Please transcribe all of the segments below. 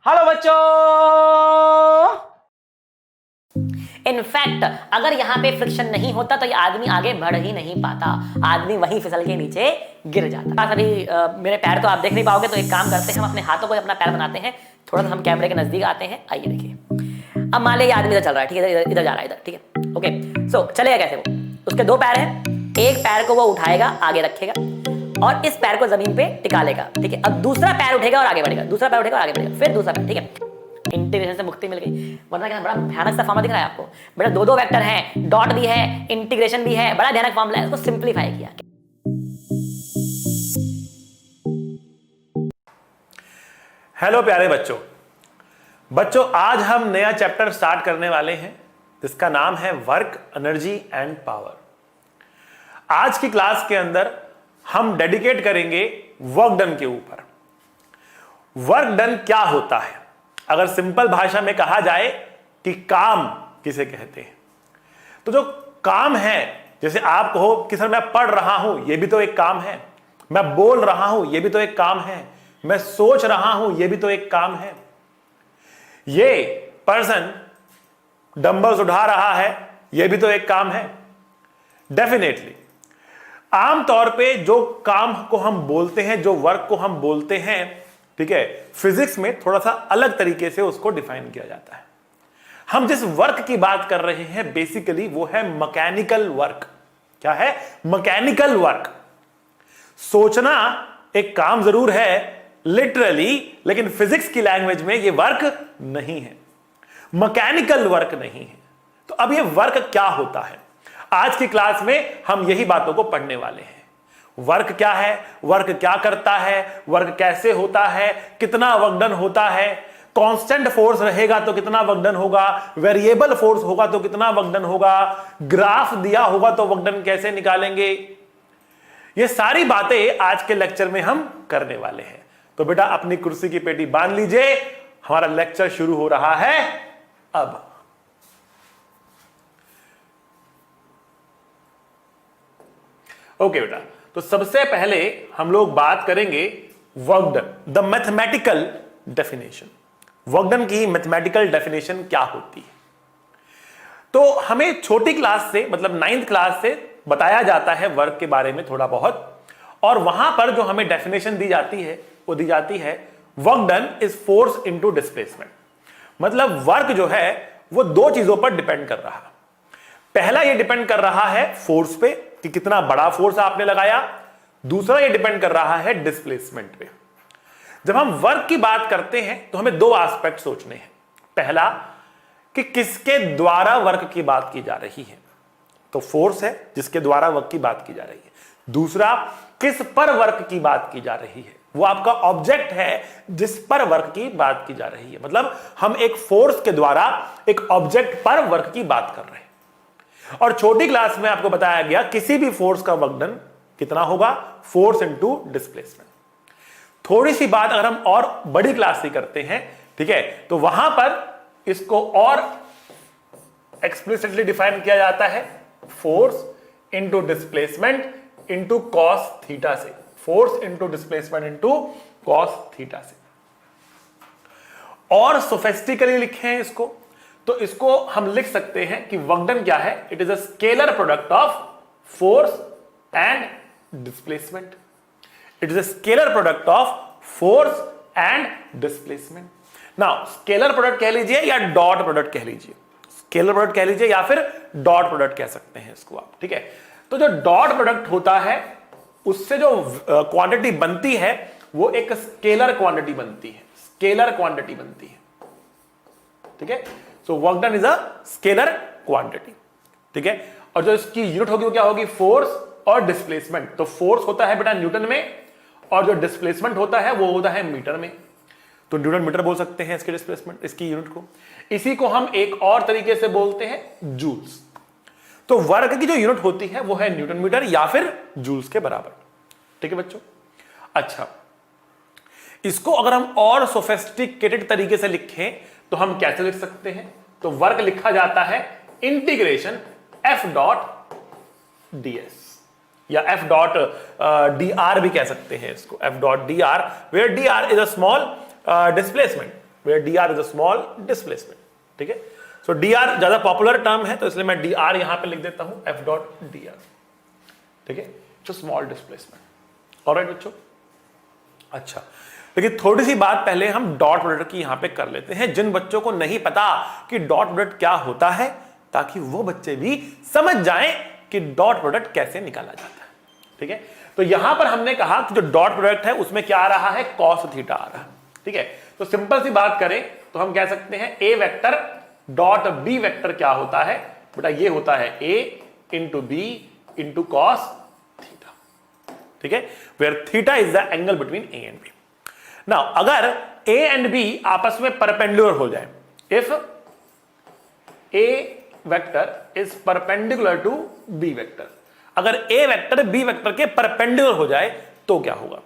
Hello बच्चों। In fact अगर यहाँ पे फ्रिक्शन नहीं होता तो ये आदमी आगे बढ़ ही नहीं पाता, आदमी वहीं फिसल के नीचे गिर जाता। अभी मेरे पैर तो आप देख नहीं पाओगे, तो एक काम करते हैं, हम अपने हाथों को अपना पैर बनाते हैं, थोड़ा सा हम कैमरे के नजदीक आते हैं। आइए देखिए, अब मान लिया ये आदमी इधर चल रहा है, ठीक है, इधर जा रहा है, इधर, ठीक है, ओके। सो चलेगा कैसे? वो उसके दो पैर हैं, एक पैर को वो उठाएगा, आगे रखेगा और इस पैर को जमीन पे टिका लेगा, ठीक है। अब दूसरा पैर उठेगा और आगे बढ़ेगा, दूसरा पैर उठेगा और आगे बढ़ेगा, फिर दूसरा पैर, ठीक है। इंटीग्रेशन से मुक्ति मिल गई। वरना क्या बड़ा भयानक सा फॉर्मूला दिख रहा है आपको, बेटा दो दो वेक्टर हैं, डॉट भी है, इंटीग्रेशन भी है, बड़ा भयानक फॉर्मूला है, इसको सिंपलीफाई किया। हेलो प्यारे बच्चों, आज हम नया चैप्टर स्टार्ट करने वाले हैं जिसका नाम है वर्क, एनर्जी एंड पावर। आज की क्लास के अंदर हम डेडिकेट करेंगे वर्क डन के ऊपर। वर्क डन क्या होता है? अगर सिंपल भाषा में कहा जाए कि काम किसे कहते हैं, तो जो काम है, जैसे आप कहो कि सर मैं पढ़ रहा हूं, यह भी तो एक काम है, मैं बोल रहा हूं, यह भी तो एक काम है, मैं सोच रहा हूं, यह भी तो एक काम है, ये पर्सन डंबल्स उठा रहा है, यह भी तो एक काम है। डेफिनेटली आमतौर पे जो काम को हम बोलते हैं, जो वर्क को हम बोलते हैं, ठीक है, फिजिक्स में थोड़ा सा अलग तरीके से उसको डिफाइन किया जाता है। हम जिस वर्क की बात कर रहे हैं बेसिकली वो है मैकेनिकल वर्क। क्या है? Mechanical work. सोचना एक काम जरूर है लिटरली, लेकिन फिजिक्स की लैंग्वेज में ये वर्क नहीं है, मैकेनिकल वर्क नहीं है। तो अब ये वर्क क्या होता है? आज की क्लास में हम यही बातों को पढ़ने वाले हैं। वर्क क्या है, वर्क क्या करता है, वर्क कैसे होता है, कितना वर्क डन होता है, कांस्टेंट फोर्स रहेगा तो कितना वर्क डन होगा, वेरिएबल फोर्स होगा तो कितना वर्क डन होगा, ग्राफ दिया होगा तो वर्क डन कैसे निकालेंगे, ये सारी बातें आज के लेक्चर में हम करने वाले हैं। तो बेटा अपनी कुर्सी की पेटी बांध लीजिए, हमारा लेक्चर शुरू हो रहा है अब। ओके बेटा, तो सबसे पहले हम लोग बात करेंगे work done, the mathematical definition. Work done की मैथमेटिकल डेफिनेशन क्या होती है? तो हमें छोटी क्लास से, मतलब 9th क्लास से बताया जाता है वर्क के बारे में थोड़ा बहुत, और वहां पर जो हमें डेफिनेशन दी जाती है वो दी जाती है work done is force into displacement. मतलब वर्क जो है वो दो चीजों पर डिपेंड कर रहा है। पहला ये डिपेंड कर रहा है फोर्स पे कि कितना बड़ा फोर्स आपने लगाया, दूसरा ये डिपेंड कर रहा है डिस्प्लेसमेंट पे। जब हम वर्क की बात करते हैं तो हमें दो एस्पेक्ट सोचने हैं। पहला कि किसके द्वारा वर्क की बात की जा रही है, तो फोर्स है जिसके द्वारा वर्क की बात की जा रही है। दूसरा, किस पर वर्क की बात की जा रही है, वो आपका ऑब्जेक्ट है जिस पर वर्क की बात की जा रही है। मतलब हम एक फोर्स के द्वारा एक ऑब्जेक्ट पर वर्क की बात कर रहे हैं। और छोटी क्लास में आपको बताया गया किसी भी फोर्स का वर्क डन कितना होगा, फोर्स इनटू डिस्प्लेसमेंट। थोड़ी सी बात अगर हम और बड़ी क्लास से करते हैं, ठीक है, तो वहां पर इसको और एक्सप्लिसिटली डिफाइन किया जाता है, force into displacement into cos theta से, force into displacement into cos theta से। और सोफिस्टिकली लिखे हैं इसको, तो इसको हम लिख सकते हैं कि वर्क डन क्या है? It is a scalar product of force and displacement. It is a scalar product of force and displacement. Now scalar product कह लीजिए या डॉट प्रोडक्ट कह लीजिए, स्केलर प्रोडक्ट कह लीजिए या फिर डॉट प्रोडक्ट कह सकते हैं इसको आप, ठीक है। तो जो डॉट प्रोडक्ट होता है उससे जो क्वांटिटी बनती है वो एक स्केलर क्वांटिटी बनती है, स्केलर क्वांटिटी बनती है, ठीक है। सो work done is a scalar quantity, ठीक है। और जो इसकी यूनिट होगी वो क्या होगी? फोर्स और डिस्प्लेसमेंट। तो फोर्स होता है बेटा न्यूटन में, और जो डिस्प्लेसमेंट होता है वो होता है मीटर में। तो न्यूटन मीटर बोल सकते हैं इसके डिस्प्लेसमेंट, इसकी यूनिट को। इसी को हम एक और तरीके से बोलते हैं जूल्स। तो वर्क की जो यूनिट होती है वो है न्यूटन मीटर या फिर जूल्स के बराबर, ठीक है बच्चों। अच्छा, इसको अगर हम और सोफिस्टिकेटेड तरीके से लिखें तो हम कैसे लिख सकते हैं? तो वर्क लिखा जाता है इंटीग्रेशन एफ डॉट ds, या एफ डॉट dr भी कह सकते हैं इसको, F dot dr, where dr is a small displacement, where D R is a small displacement. ठीक है, सो डी आर ज्यादा पॉपुलर टर्म है तो इसलिए मैं डी आर यहां पे लिख देता हूं, एफ डॉट डी आर। ठीक है, तो स्मॉल डिस्प्लेसमेंट। ऑलराइट बच्चों, अच्छा लेकिन थोड़ी सी बात पहले हम डॉट प्रोडक्ट की यहां पे कर लेते हैं, जिन बच्चों को नहीं पता कि डॉट प्रोडक्ट क्या होता है, ताकि वो बच्चे भी समझ जाएं कि डॉट प्रोडक्ट कैसे निकाला जाता है। ठीक है, तो यहां पर हमने कहा कि जो डॉट प्रोडक्ट है उसमें क्या आ रहा है, कॉस थीटा आ रहा है। ठीक है, तो सिंपल सी बात करें तो हम कह सकते हैं A vector dot B vector क्या होता है बेटा, ये होता है A into B into cos theta. ठीक है, where theta is the angle between A and B. Now अगर ए एंड बी आपस में परपेंडिकुलर हो जाए, if A vector is perpendicular to B vector, अगर ए वेक्टर बी वेक्टर के perpendicular हो जाए तो क्या होगा,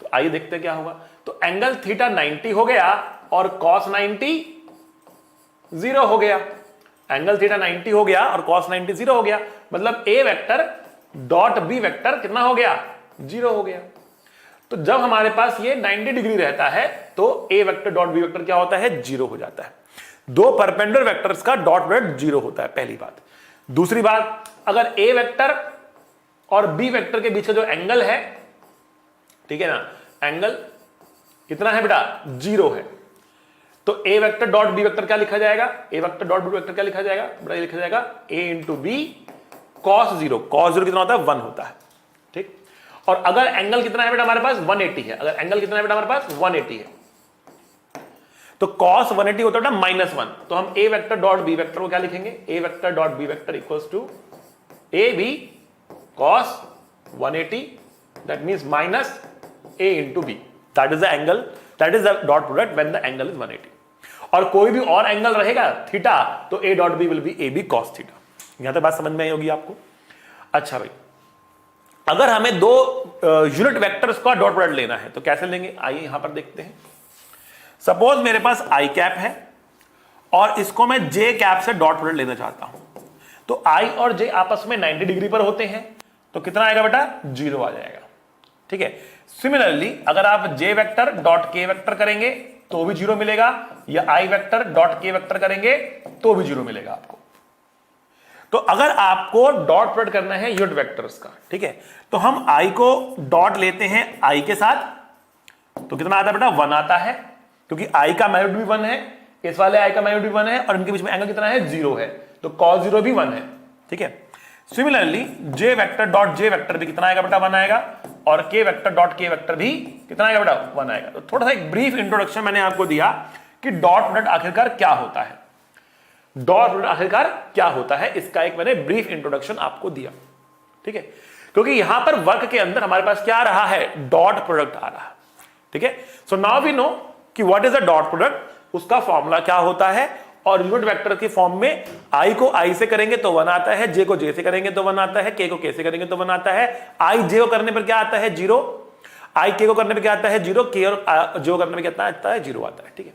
तो आइए देखते हैं क्या होगा। तो एंगल थीटा 90 हो गया और cos 90 0 हो गया। एंगल थीटा 90 हो गया और cos 90 0 हो गया, मतलब ए वेक्टर डॉट बी वेक्टर कितना हो गया, 0 हो गया। तो जब हमारे पास ये 90 डिग्री रहता है तो ए वेक्टर डॉट बी वेक्टर क्या होता है, 0 हो जाता है। दो परपेंडिकुलर वेक्टर्स का डॉट प्रोडक्ट 0 होता है, पहली बात। दूसरी बात, अगर ए वेक्टर और बी वेक्टर के बीच का जो एंगल है, ठीक है ना, एंगल कितना है बेटा, 0 है, तो ए वेक्टर डॉट बी वेक्टर क्या लिखा जाएगा, ए वेक्टर डॉट बी वेक्टर क्या लिखा जाएगा बेटा, ये लिखा जाएगा ए इंटू बी कॉस 0। कॉस 0 कितना होता है, 1 होता है। ठीक, और अगर एंगल कितना है बेटा हमारे पास, 180 है, अगर एंगल कितना है बेटा हमारे पास 180 है, तो cos 180 होता है -1, तो हम A vector dot B vector को क्या लिखेंगे, A vector dot B vector equals to A B cos 180, that means minus a into b, that is the angle, that is the dot product when the angle is 180। और कोई भी और angle रहेगा theta तो a dot b will be a b cos theta. यहां तक बात समझ में आई होगी आपको। अच्छा भाई, अगर हमें दो यूनिट वेक्टर्स का डॉट प्रोडक्ट लेना है तो कैसे लेंगे, आइए यहां पर देखते हैं। सपोज मेरे पास आई कैप है और इसको मैं जे कैप से डॉट प्रोडक्ट लेना चाहता हूं, तो आई और जे आपस में 90 डिग्री पर होते हैं, तो कितना आएगा बेटा, 0 आ जाएगा। ठीक है, सिमिलरली अगर आप जे वेक्टर डॉट के वेक्टर करेंगे तो भी 0 मिलेगा, या आई वेक्टर डॉट के वेक्टर करेंगे तो भी 0 मिलेगा आपको। तो अगर आपको डॉट प्रोडक्ट करना है यूनिट वेक्टर्स का, ठीक है, तो हम आई को डॉट लेते हैं आई के साथ, तो कितना आता है बेटा, 1 आता है, क्योंकि आई का मैग्नीट्यूड भी 1 है, इस वाले आई का मैग्नीट्यूड भी 1 है, और इनके बीच में एंगल कितना है, 0 है, तो cos 0 भी 1 है। ठीक है, सिमिलरली जे वेक्टर डॉट जे वेक्टर भी कितना आएगा बेटा, 1 आएगा, और के वेक्टर डॉट के वेक्टर भी कितना आएगा बेटा, 1 आएगा। तो थोड़ा सा एक ब्रीफ इंट्रोडक्शन मैंने आपको दिया कि डॉट प्रोडक्ट आखिरकार क्या होता है, डॉट प्रोडक्ट आखिरकार क्या होता है, इसका एक मैंने ब्रीफ इंट्रोडक्शन आपको दिया। ठीक है, क्योंकि यहां पर वर्क के अंदर हमारे पास क्या आ रहा है, डॉट प्रोडक्ट आ रहा है। ठीक है, सो नाउ वी नो कि what is a dot product, उसका फॉर्मूला क्या होता है, और यूनिट वेक्टर की फॉर्म में आई को आई से करेंगे तो 1 आता है, जे को जे से करेंगे तो 1 आता है, के को के से करेंगे तो 1 आता है, आई जे को करने पर क्या आता है, 0, आई के को करने पर क्या आता है, 0, के और जे को करने पर कितना आता है, 0 आता है। ठीक है,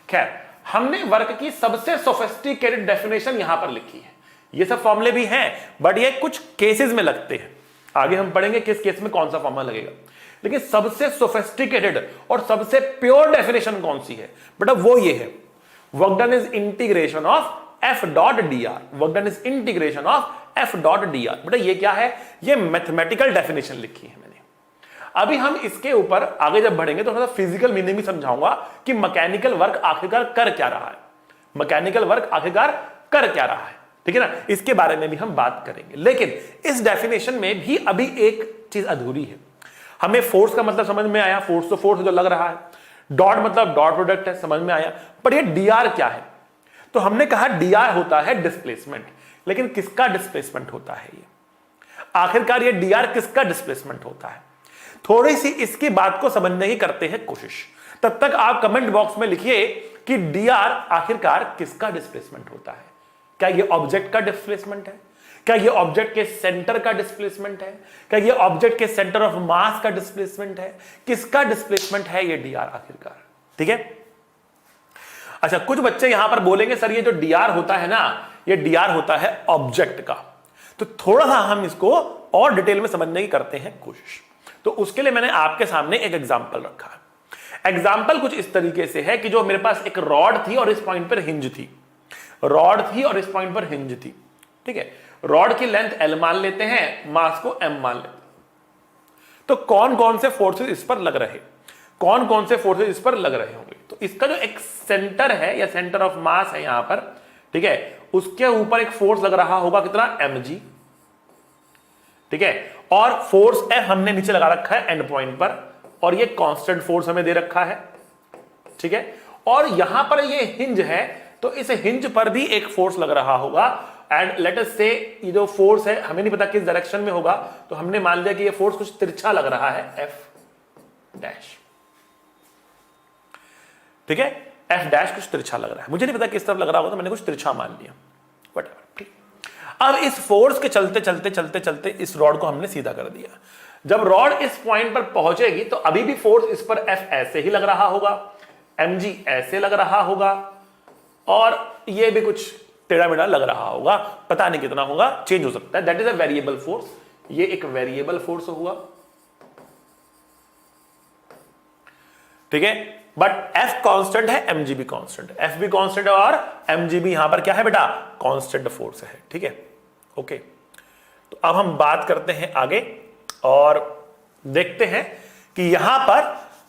खैर हमने वर्क की सबसे सोफिस्टिकेटेड डेफिनेशन यहां पर लिखी है। ये सब फॉर्मूले भी हैं बट ये कुछ केसेस में लगते हैं, आगे हम पढ़ेंगे किस केस में कौन सा फॉर्मूला लगेगा, लेकिन सबसे सोफिस्टिकेटेड और सबसे प्योर डेफिनेशन कौन सी है बेटा, वो ये है, work done is integration of F dot D are, work done is integration of F dot D are. बेटा ये क्या है, ये मैथमेटिकल डेफिनेशन लिखी है मैंने। अभी हम इसके ऊपर आगे जब बढ़ेंगे तो थोड़ा फिजिकल मीनिंग भी समझाऊंगा कि मैकेनिकल वर्क आखिरकार कर क्या रहा है, मैकेनिकल वर्क आखिरकार कर क्या रहा है। ठीक है ना, इसके बारे में भी हम बात करेंगे, लेकिन इस डेफिनेशन में भी अभी एक चीज अधूरी है। हमें फोर्स का मतलब समझ में आया, फोर्स तो फोर्स जो लग रहा है, डॉट मतलब डॉट प्रोडक्ट है, समझ में आया, पर ये डीआर क्या है, तो हमने कहा डीआर होता है डिस्प्लेसमेंट, लेकिन किसका डिस्प्लेसमेंट होता है ये, आखिरकार ये डीआर किसका डिस्प्लेसमेंट होता है, थोड़ी सी इसकी बात को समझने की करते हैं कोशिश। तब तक आप कमेंट बॉक्स में लिखिए कि डीआर आखिरकार किसका डिस्प्लेसमेंट होता है, क्या ये ऑब्जेक्ट का डिस्प्लेसमेंट है, क्या ये ऑब्जेक्ट के सेंटर का डिस्प्लेसमेंट है, क्या ये ऑब्जेक्ट के सेंटर ऑफ मास का डिस्प्लेसमेंट है, किसका डिस्प्लेसमेंट है ये डीआर आखिरकार। ठीक है, अच्छा कुछ बच्चे यहां पर बोलेंगे सर ये जो डीआर होता है ना, ये डीआर होता है ऑब्जेक्ट का, तो थोड़ा सा हम इसको और डिटेल में समझने की करते हैं कोशिश। तो उसके लिए मैंने आपके सामने एक एग्जांपल रखा है। एग्जाम्पल कुछ इस तरीके से है कि जो मेरे पास एक रॉड थी और इस पॉइंट पर हिंज थी, रॉड थी और इस पॉइंट पर हिंज थी, ठीक है। रॉड की लेंथ L मान लेते हैं, मास को M मान लेते हैं। तो कौन कौन से फोर्सेस इस पर लग रहे, कौन कौन से फोर्सेस इस पर लग रहे होंगे? तो इसका जो एक सेंटर है या सेंटर ऑफ मास है यहां पर, ठीक है, उसके ऊपर एक फोर्स लग रहा होगा, कितना? mg, ठीक है। और फोर्स F हमने नीचे लगा रखा है एंड पॉइंट पर, और ये कांस्टेंट फोर्स हमें दे रखा है, ठीक है। और यहां पर ये हिंज है, तो इस हिंज पर भी एक फोर्स लग रहा होगा। एंड लेट अस से ये जो फोर्स है हमें नहीं पता किस डायरेक्शन में होगा, तो हमने मान लिया कि ये फोर्स कुछ तिरछा लग रहा है, F डैश, ठीक है। F डैश कुछ तिरछा लग रहा है, मुझे नहीं पता किस तरफ लग रहा होगा, तो मैंने कुछ तिरछा मान लिया, व्हाटएवर, ठीक। अब इस फोर्स के चलते चलते चलते चलते इस रॉड को हमने सीधा कर दिया। जब रॉड इस पॉइंट पर पहुंचेगी तो अभी भी फोर्स इस पर F ऐसे ही लग रहा होगा, mg ऐसे लग रहा होगा, और ये भी कुछ टेढ़ा मेढ़ा लग रहा होगा, पता नहीं कितना होगा, चेंज हो सकता है। That is a variable force, ये एक वेरिएबल फोर्स हुआ, ठीक है। बट F कांस्टेंट है, mg भी कांस्टेंट है, F भी कांस्टेंट है और mg भी यहां पर क्या है बेटा? कांस्टेंट फोर्स है, ठीक है, ओके। तो अब हम बात करते हैं आगे और देखते हैं कि यहां पर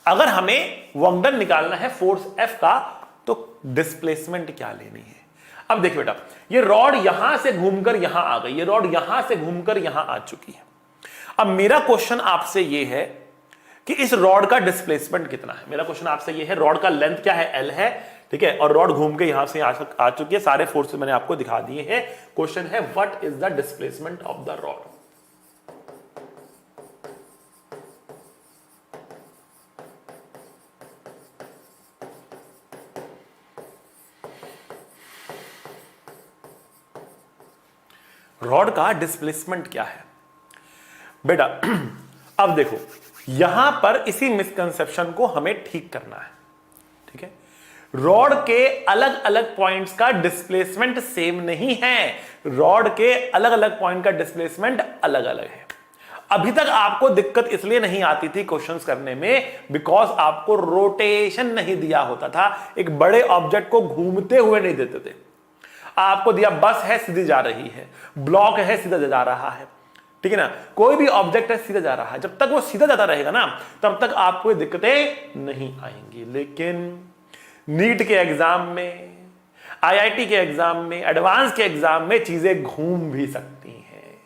अगर हमें वर्क डन निकालना है फोर्स F का, तो डिस्प्लेसमेंट क्या लेनी है? अब देखिए बेटा, ये रॉड यहां से घूमकर यहां आ गई, ये रॉड यहां से घूमकर यहां आ चुकी है। अब मेरा क्वेश्चन आपसे ये है कि इस रॉड का डिस्प्लेसमेंट कितना है? मेरा क्वेश्चन आपसे ये है, रॉड का लेंथ क्या है? L है, ठीक है, और रॉड घूम के यहां से आ चुकी है, सारे फोर्सेस मैंने आपको दिखा दिए हैं। क्वेश्चन है what is the displacement of the rod? Rod का डिस्प्लेसमेंट क्या है बेटा? अब देखो, यहां पर इसी मिसकंसेप्शन को हमें ठीक करना है, ठीक है। रॉड के अलग अलग पॉइंट्स का डिस्प्लेसमेंट सेम नहीं है, रॉड के अलग अलग पॉइंट का डिस्प्लेसमेंट अलग अलग है। अभी तक आपको दिक्कत इसलिए नहीं आती थी क्वेश्चंस करने में बिकॉज आपको रोटेशन नहीं दिया होता था, एक बड़े ऑब्जेक्ट को घूमते हुए नहीं देते थे। आपको दिया बस है सीधी जा रही है, ब्लॉक है सीधा जा रहा है, ठीक है ना, कोई भी ऑब्जेक्ट है सीधा जा रहा है, जब तक वो सीधा जाता रहेगा ना तब तक आपको दिक्कतें नहीं आएंगी। लेकिन नीट के एग्जाम में, आईआईटी के एग्जाम में, एडवांस के एग्जाम में चीजें घूम भी सकती हैं,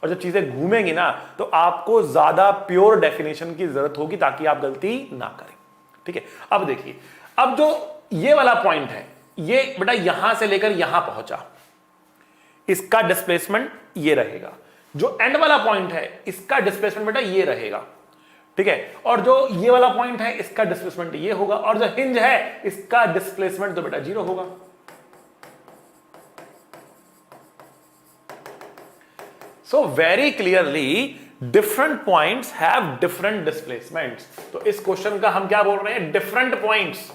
और जब चीजें घूमेंगी ना तो आपको ज्यादा प्योर डेफिनेशन की जरूरत होगी ताकि आप गलती ना करें, ठीक है। अब देखिए, अब जो ये वाला पॉइंट है, ये बेटा यहां से लेकर यहां पहुंचा, इसका डिस्प्लेसमेंट ये रहेगा। जो एंड वाला पॉइंट है इसका डिस्प्लेसमेंट बेटा ये रहेगा, ठीक है। और जो ये वाला पॉइंट है इसका डिस्प्लेसमेंट ये होगा, और जो हिंज है इसका डिस्प्लेसमेंट तो बेटा 0 होगा। So very clearly different points have different displacements. तो इस क्वेश्चन का हम क्या बोल रहे हैं? Different points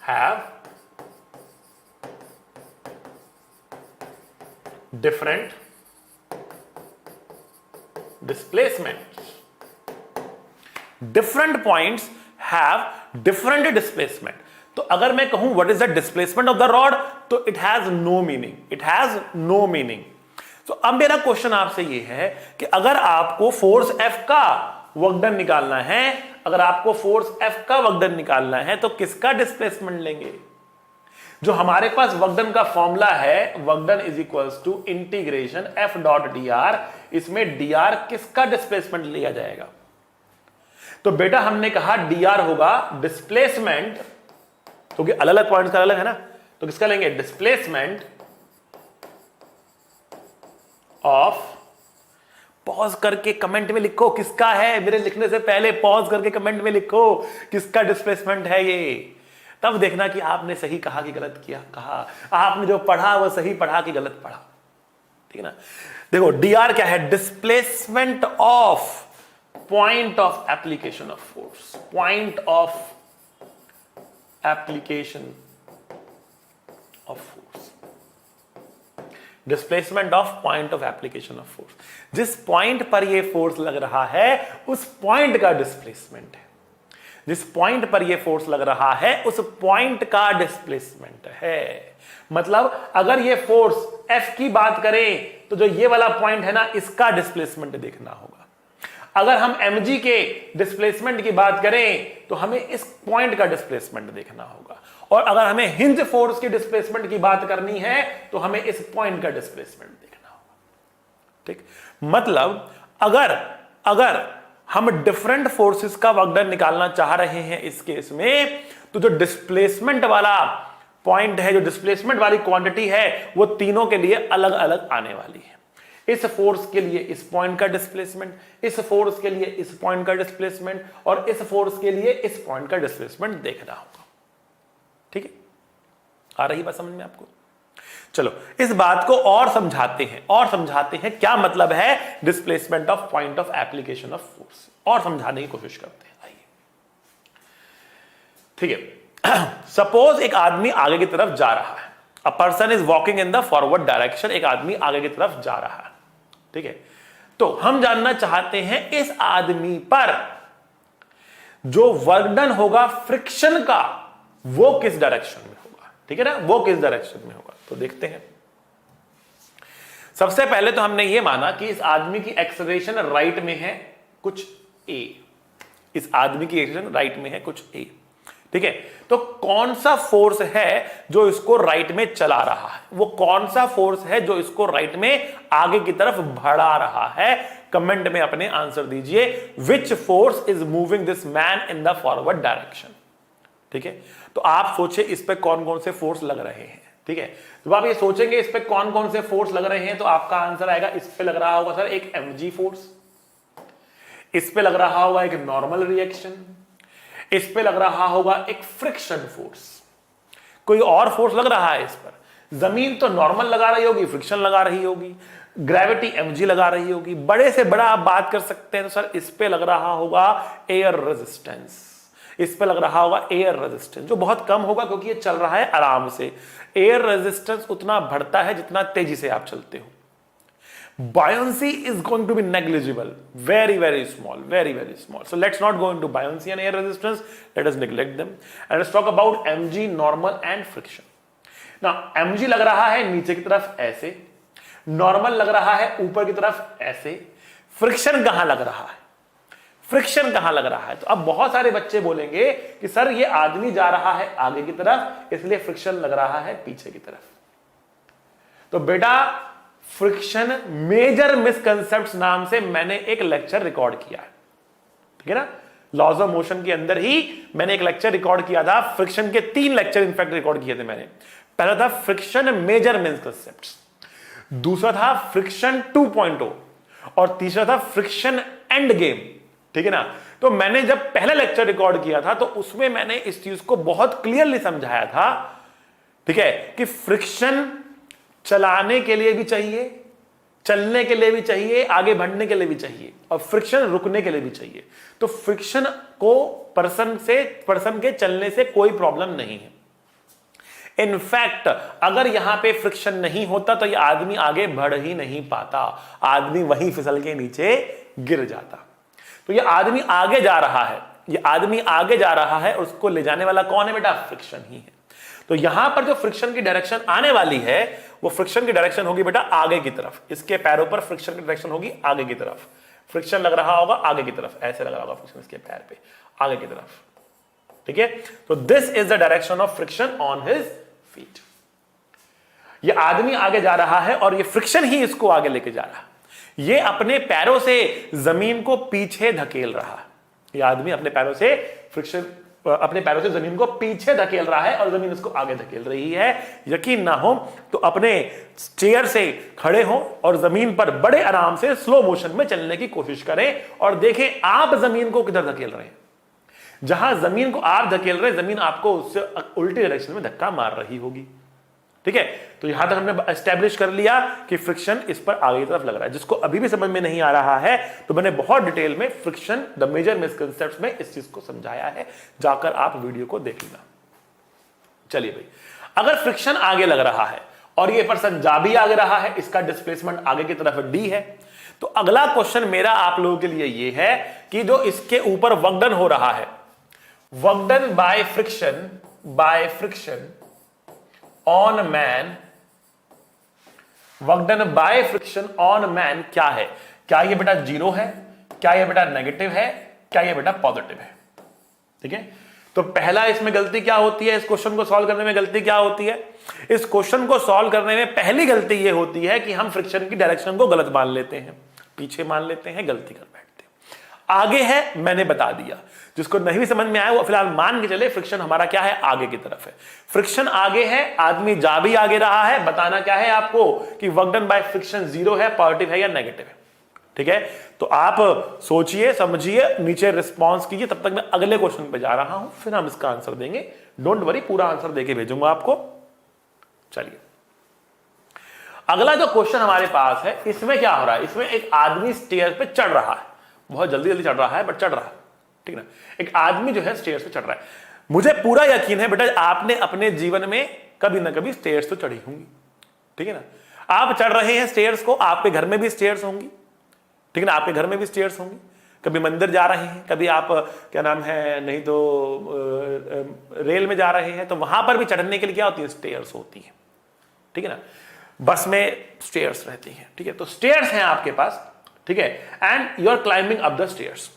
have different displacements. Different points have different displacement. तो अगर मैं कहूं what is the displacement of the rod, तो it has no meaning. It has no meaning. तो अब मेरा क्वेश्चन आपसे ये है कि अगर आपको फोर्स F का वर्क डन निकालना है, अगर आपको फोर्स F का वर्क डन निकालना है तो किसका डिस्प्लेसमेंट लेंगे? जो हमारे पास वर्क डन का फॉर्मूला है, work done is equals to integration F dot dr, इसमें dr किसका डिस्प्लेसमेंट लिया जाएगा? तो बेटा हमने कहा dr होगा डिस्प्लेसमेंट, क्योंकि अलग अलग पॉइंट्स का अलग है ना, तो किसका लेंगे? डिस्प्लेसमेंट ऑफ, पॉज करके कमेंट में लिखो किसका है, मेरे लिखने से पहले पॉज करके कमेंट में लिखो किसका डिस्प्लेसमेंट है ये, तब देखना कि आपने सही कहा कि गलत किया कहा, आपने जो पढ़ा वो सही पढ़ा कि गलत पढ़ा, ठीक है ना। देखो dr क्या है? Displacement of point of application of force, point of application of force, displacement of point of application of force. जिस पॉइंट पर यह फोर्स लग रहा है उस पॉइंट का डिस्प्लेसमेंट है। जिस पॉइंट पर यह फोर्स लग रहा है उस पॉइंट का डिस्प्लेसमेंट है। मतलब अगर ये फोर्स F की बात करें तो जो ये वाला पॉइंट है ना, इसका डिस्प्लेसमेंट देखना होगा। अगर हम mg के डिस्प्लेसमेंट की बात करें तो हमें इस पॉइंट का डिस्प्लेसमेंट देखना होगा। और अगर हमें हिंज फोर्स की डिस्प्लेसमेंट की बात करनी है तो हमें इस पॉइंट का डिस्प्लेसमेंट देखना होगा। ठीक, मतलब अगर हम डिफरेंट फोर्सेस का वर्क डन निकालना चाह रहे हैं इस केस में, तो जो डिस्प्लेसमेंट वाला पॉइंट है, जो डिस्प्लेसमेंट वाली क्वांटिटी है, वो तीनों के लिए अलग अलग आने वाली है। इस फोर्स के लिए इस पॉइंट का डिस्प्लेसमेंट, इस फोर्स के लिए इस पॉइंट का डिस्प्लेसमेंट और इस फोर्स के लिए इस पॉइंट का डिस्प्लेसमेंट देखना होगा। ठीक है, आ रही बात समझ में आपको? चलो इस बात को और समझाते हैं क्या मतलब है displacement of point of application of force, और समझाने की कोशिश करते हैं। आइए, ठीक है। सपोज एक आदमी आगे की तरफ जा रहा है, a person is walking in the forward direction, एक आदमी आगे की तरफ जा रहा है। ठीक है, तो हम जानना चाहते हैं इस आदमी पर जो वर्क डन होगा फ्रिक्शन का, वो किस डायरेक्शन में होगा। ठीक है ना, वो किस डायरेक्शन में होगा, तो देखते हैं। सबसे पहले तो हमने ये माना कि इस आदमी की एक्सेलरेशन राइट में है कुछ a, इस आदमी की एक्सेलरेशन राइट में है कुछ a। ठीक है, तो कौन सा फोर्स है जो इसको राइट में चला रहा है, वो कौन सा फोर्स है जो इसको राइट में आगे की तरफ बढ़ा रहा है? कमेंट में अपने आंसर दीजिए। Which force is moving this man in the forward direction. ठीक है, तो आप सोचिए इस पे कौन कौन से फोर्स लग रहे हैं। ठीक है, जब आप ये सोचेंगे इस पे कौन कौन से फोर्स लग रहे हैं, तो आपका आंसर आएगा इस पे लग रहा होगा सर एक mg फोर्स, इस पे लग रहा होगा एक नॉर्मल रिएक्शन, इस पे लग रहा होगा एक फ्रिक्शन फोर्स। कोई और फोर्स लग रहा है इस पर? जमीन तो नॉर्मल लगा रही होगी, फ्रिक्शन लगा रही होगी, ग्रेविटी mg लगा रही होगी। बड़े से बड़ा आप बात कर सकते हैं तो सर इस पे लग रहा होगा एयर रेजिस्टेंस, इस पे लग रहा होगा एयर रेजिस्टेंस, जो बहुत कम होगा क्योंकि ये चल रहा है आराम से। एयर रेजिस्टेंस उतना बढ़ता है जितना तेजी से आप चलते हो। buoyancy is going to be negligible, very small, very small. So let's not go into buoyancy and air resistance, let us neglect them and let's talk about mg, normal and friction. Now mg लग रहा है नीचे की तरफ ऐसे, normal लग रहा है ऊपर की तरफ ऐसे, फ्रिक्शन कहां लग रहा है? फ्रिक्शन कहां लग रहा है? तो अब बहुत सारे बच्चे बोलेंगे कि सर ये आदमी जा रहा है आगे की तरफ इसलिए फ्रिक्शन लग रहा है पीछे की तरफ। तो बेटा फ्रिक्शन मेजर मिसकंसेप्ट्स नाम से मैंने एक लेक्चर रिकॉर्ड किया है। ठीक है ना, लॉज ऑफ मोशन के अंदर ही मैंने एक लेक्चर रिकॉर्ड किया था। फ्रिक्शन के 3 लेक्चर इनफैक्ट रिकॉर्ड किए थे मैंने। पहला था फ्रिक्शन मेजर मिसकंसेप्ट्स, दूसरा था फ्रिक्शन 2.0 और तीसरा था फ्रिक्शन एंड गेम। ठीक है ना, तो मैंने जब पहला लेक्चर रिकॉर्ड किया था तो उसमें मैंने इस चीज को बहुत क्लियरली समझाया था। ठीक है, कि फ्रिक्शन चलाने के लिए भी चाहिए, चलने के लिए भी चाहिए, आगे बढ़ने के लिए भी चाहिए और फ्रिक्शन रुकने के लिए भी चाहिए। तो फ्रिक्शन को पर्सन के चलने से कोई प्रॉब्लम नहीं है। इनफैक्ट अगर यहां पे फ्रिक्शन नहीं होता तो ये आदमी आगे बढ़ ही नहीं पाता, आदमी वहीं फिसल के नीचे गिर जाता। तो ये आदमी आगे जा रहा है, ये आदमी आगे जा रहा है और उसको ले जाने वाला कौन है बेटा? फ्रिक्शन ही है। तो यहां पर जो फ्रिक्शन की डायरेक्शन आने वाली है वो फ्रिक्शन की डायरेक्शन होगी बेटा आगे की तरफ। इसके पैरों पर फ्रिक्शन की डायरेक्शन होगी आगे की तरफ। फ्रिक्शन लग रहा होगा आगे की तरफ, ऐसे लग रहा होगा फ्रिक्शन इसके पैर पे आगे की तरफ। ठीक है, तो this is the direction of friction on his feet. ये आदमी आगे जा रहा है और ये फ्रिक्शन ही इसको आगे लेके जा रहा है। ये अपने पैरों से जमीन को पीछे धकेल रहा है। ये आदमी अपने पैरों से जमीन को पीछे धकेल रहा है और जमीन इसको आगे धकेल रही है। यकीन ना हो तो अपने चेयर से खड़े हो और जमीन पर बड़े आराम से स्लो मोशन में चलने की कोशिश करें और देखें आप जमीन को किधर धकेल रहे हैं। जहां जमीन को आप धकेल रहे हैं जमीन आपको उससे उल्टी डायरेक्शन में धक्का मार रही होगी। ठीक है, तो यहां तक हमने एस्टैब्लिश कर लिया कि फ्रिक्शन इस पर आगे की तरफ लग रहा है। जिसको अभी भी समझ में नहीं आ रहा है तो मैंने बहुत डिटेल में फ्रिक्शन द मेजर मिसकंसेप्ट्स में इस चीज को समझाया है, जाकर आप वीडियो को देख लेना। चलिए भाई, अगर फ्रिक्शन आगे लग रहा है और ये पर्सन जा भी आगे रहा है, इसका डिस्प्लेसमेंट आगे की तरफ डी है। तो अगला क्वेश्चन मेरा आप लोगों के लिए ये है कि जो इसके ऊपर वर्क डन हो रहा है, work done by friction on man, work done by friction on man क्या है? क्या ये बेटा जीरो है, क्या ये बेटा नेगेटिव है, क्या ये बेटा पॉजिटिव है? ठीक है, तो पहला इसमें गलती क्या होती है, इस क्वेश्चन को सॉल्व करने में गलती क्या होती है? इस क्वेश्चन को सॉल्व करने में पहली गलती ये होती है कि हम फ्रिक्शन की डायरेक्शन को गलत मान लेते हैं, पीछे मान लेते हैं, गलती कर बैठते हैं। आगे है मैंने बता दिया, जिसको नहीं भी समझ में आया वो फिलहाल मान के चले फ्रिक्शन हमारा क्या है, आगे की तरफ है। फ्रिक्शन आगे है, आदमी जा भी आगे रहा है, बताना क्या है आपको कि work done by friction zero है, पॉजिटिव है या नेगेटिव है। ठीक है, तो आप सोचिए, समझिए, नीचे रिस्पॉन्स कीजिए, तब तक मैं अगले क्वेश्चन पे जा रहा हूं, फिर हम इसका आंसर देंगे। डोंट वरी, पूरा आंसर देके भेजूंगा आपको। चलिए, अगला जो क्वेश्चन हमारे पास है, इसमें क्या हो रहा है? इसमें एक आदमी स्टेयर पे चढ़ रहा है, बहुत जल्दी जल्दी चढ़ रहा है, बट चढ़ रहा है। ठीक है ना, एक आदमी जो है स्टेयर्स पे चढ़ रहा है। मुझे पूरा यकीन है बेटा आपने अपने जीवन में कभी ना कभी स्टेयर्स तो चढ़ी होंगी। ठीक है ना, आप चढ़ रहे हैं स्टेयर्स को, आपके घर में भी स्टेयर्स होंगी। ठीक है ना, आपके घर में भी स्टेयर्स होंगी। कभी मंदिर जा रहे हैं, कभी आप क्या नाम है, नहीं तो रेल में जा रहे हैं, तो वहां पर भी चढ़ने के लिए क्या होती है, स्टेयर्स होती है। ठीक है ना, बस में स्टेयर्स रहती हैं। ठीक है, तो स्टेयर्स हैं आपके पास। ठीक है, and you are climbing up the stairs.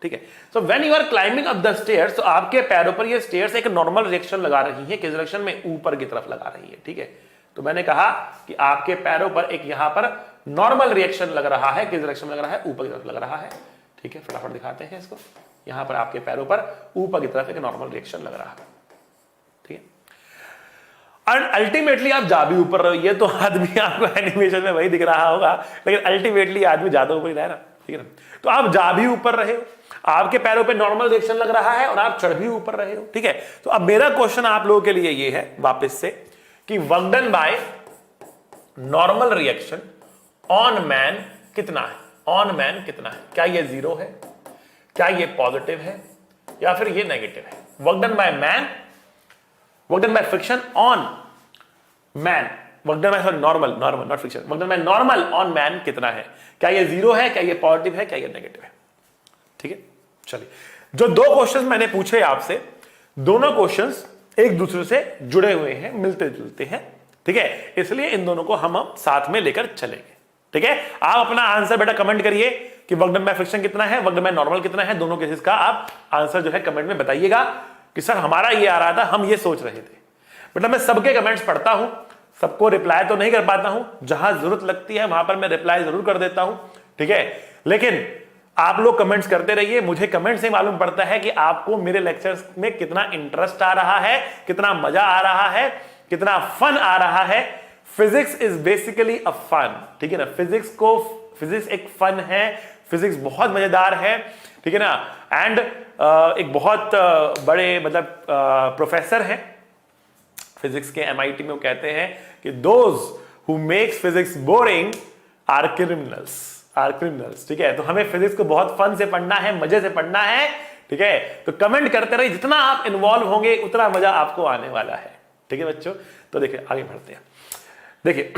ठीक है, so when you are climbing up the stairs, तो आपके पैरों पर ये स्टेयर्स एक नॉर्मल रिएक्शन लगा रही है। किस डायरेक्शन में? ऊपर की तरफ लगा रही है। ठीक है, तो मैंने कहा कि आपके पैरों पर एक यहां पर नॉर्मल रिएक्शन लग रहा है। किस डायरेक्शन में लग रहा है? ऊपर की तरफ लग रहा है। ठीक है, फटाफट दिखाते हैं इसको। यहां पर आपके पैरों पर ऊपर की तरफ एक नॉर्मल रिएक्शन लग रहा है। ठीक है, और अल्टीमेटली आप जा भी ऊपर रहे हो। ये तो आदमी आपको एनिमेशन में वही दिख रहा होगा, लेकिन अल्टीमेटली आदमी ज्यादा ऊपर ही रहा है ना। ठीक है ना, तो आप जा भी ऊपर रहे हो, आपके पैरों पे नॉर्मल रिएक्शन लग रहा है और आप चढ़ भी ऊपर रहे हो। ठीक है, तो अब मेरा क्वेश्चन आप लोगों के लिए ये है वापस से कि work done by normal reaction on man कितना है? ऑन मैन कितना है? क्या ये जीरो है, क्या ये पॉजिटिव है, या फिर ये नेगेटिव है? Work done by man, work done by friction on man, work done by normal not friction, work done by normal on man कितना है? क्या ये जीरो है, क्या ये पॉजिटिव है, क्या ये नेगेटिव है? ठीक है, चलिए, जो दो क्वेश्चंस मैंने पूछे आपसे, दोनों क्वेश्चंस एक दूसरे से जुड़े हुए हैं, मिलते जुलते हैं। ठीक है, इसलिए इन दोनों को हम साथ में लेकर चलेंगे। ठीक है, आप अपना आंसर बेटा कमेंट करिए कि वर्क डन बाय फ्रिक्शन कितना है, वर्क डन बाय नॉर्मल कितना है। दोनों केसेस का आप आंसर जो है कमेंट में बताइएगा कि सर हमारा ये आ रहा था, हम ये सोच रहे थे। बेटा मैं सबके कमेंट्स पढ़ता हूं, सबको रिप्लाई तो नहीं कर पाता हूं, जहां जरूरत लगती है वहां पर मैं रिप्लाई जरूर कर देता हूं। ठीक है, लेकिन आप लोग कमेंट्स करते रहिए। मुझे कमेंट से मालूम पड़ता है कि आपको मेरे लेक्चर्स में कितना इंटरेस्ट आ रहा है, कितना मजा आ रहा है, कितना फन आ रहा है। Physics is basically a fun. ठीक है ना, फिजिक्स एक फन है, फिजिक्स बहुत मजेदार है। ठीक है ना, एंड एक बहुत बड़े मतलब प्रोफेसर हैं फिजिक्स के MIT में, वो कहते हैं कि those who makes physics boring are criminals. ठीक है, तो हमें फिजिक्स को बहुत फन से पढ़ना है, मजे से पढ़ना है। ठीक है, तो कमेंट करते रहिए, जितना आप इन्वॉल्व होंगे उतना मजा आपको आने वाला है। ठीक है बच्चों, तो देखिए आगे बढ़ते हैं। देखिए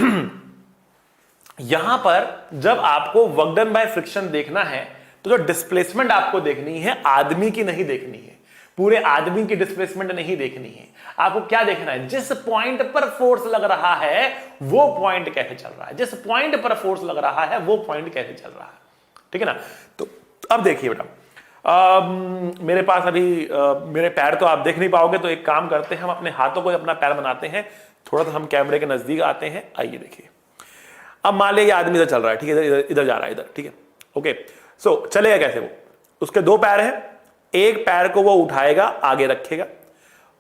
यहां पर जब आपको वर्क डन बाय फ्रिक्शन देखना है, तो जो डिस्प्लेसमेंट आपको देखनी है आदमी की नहीं देखनी है, पूरे आदमी की डिस्प्लेसमेंट नहीं देखनी है। आपको क्या देखना है? जिस पॉइंट पर फोर्स लग रहा है वो पॉइंट कैसे चल रहा है, जिस पॉइंट पर फोर्स लग रहा है वो पॉइंट कैसे चल रहा है। ठीक है ना, तो अब देखिए बेटा, मेरे पास अभी मेरे पैर तो आप देख नहीं पाओगे, तो एक काम करते हैं, हम अपने हाथों को अपना पैर बनाते हैं, थोड़ा सा हम कैमरे के नजदीक आते हैं। आइए देखिए, अब मान लिया ये आदमी इधर चल रहा है। ठीक है, इधर जा रहा है, इधर। ठीक है, ओके, सो चलेगा कैसे? वो उसके दो पैर हैं, एक पैर को वो उठाएगा, आगे रखेगा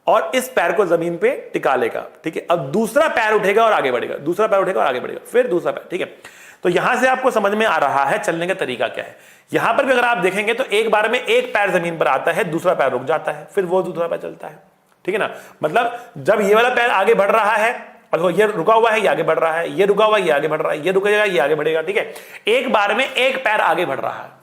और इस पैर को जमीन पे टिका लेगा। ठीक है, अब दूसरा पैर उठेगा और आगे बढ़ेगा, दूसरा पैर उठेगा और आगे बढ़ेगा, फिर दूसरा पैर। ठीक है, तो यहां से आपको समझ में आ रहा है चलने का तरीका क्या है। यहां पर भी अगर आप देखेंगे तो एक बार में एक पैर जमीन पर आता है, दूसरा पैर रुक जाता है, फिर वो दूसरा पैर चलता है। ठीक है ना, मतलब जब ये वाला पैर आगे बढ़ रहा है और ये रुका हुआ है, ये आगे बढ़ रहा है, ये रुका हुआ है, ये आगे बढ़ रहा है, ये रुकेगा, ये आगे बढ़ेगा। ठीक है, एक बार में एक पैर आगे बढ़ रहा है।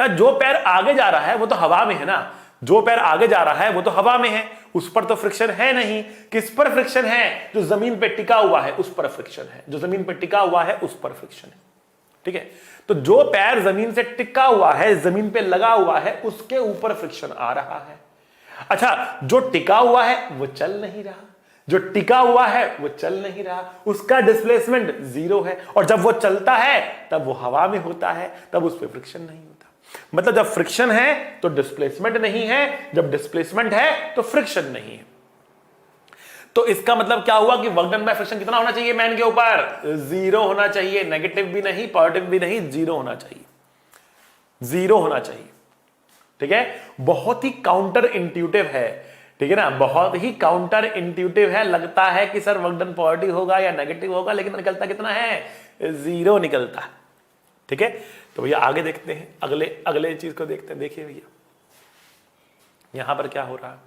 जो पैर आगे जा रहा है वो तो हवा में है ना, जो पैर आगे जा रहा है वो तो हवा में है, उस पर तो फ्रिक्शन है नहीं। किस पर फ्रिक्शन है? जो जमीन पे टिका हुआ है उस पर फ्रिक्शन है, जो जमीन पे टिका हुआ है उस पर फ्रिक्शन है। ठीक है, तो जो पैर जमीन से टिका हुआ है, जमीन पे लगा हुआ है, उसके ऊपर फ्रिक्शन आ रहा है। अच्छा, जो टिका हुआ है वो चल नहीं रहा, जो टिका हुआ है वो चल नहीं रहा, उसका डिस्प्लेसमेंट 0 है। और जब वो चलता है तब वो हवा में होता है, तब उस पर फ्रिक्शन नहीं होता। मतलब जब फ्रिक्शन है तो डिस्प्लेसमेंट नहीं है, जब डिस्प्लेसमेंट है तो फ्रिक्शन नहीं है। तो इसका मतलब क्या हुआ कि वर्क डन बाय फ्रिक्शन कितना होना चाहिए मैन के ऊपर? 0 होना चाहिए, नेगेटिव भी नहीं पॉजिटिव भी नहीं, 0 होना चाहिए, 0 होना चाहिए। ठीक है, बहुत ही काउंटर इंट्यूटिव है, ठीक है ना, बहुत ही काउंटर इंट्यूटिव है। लगता है कि सर वर्क डन पॉजिटिव होगा या नेगेटिव होगा, लेकिन निकलता कितना है? 0 निकलता। ठीक है, तो भैया आगे देखते हैं, अगले चीज को देखते हैं। देखिए भैया यहां पर क्या हो रहा है,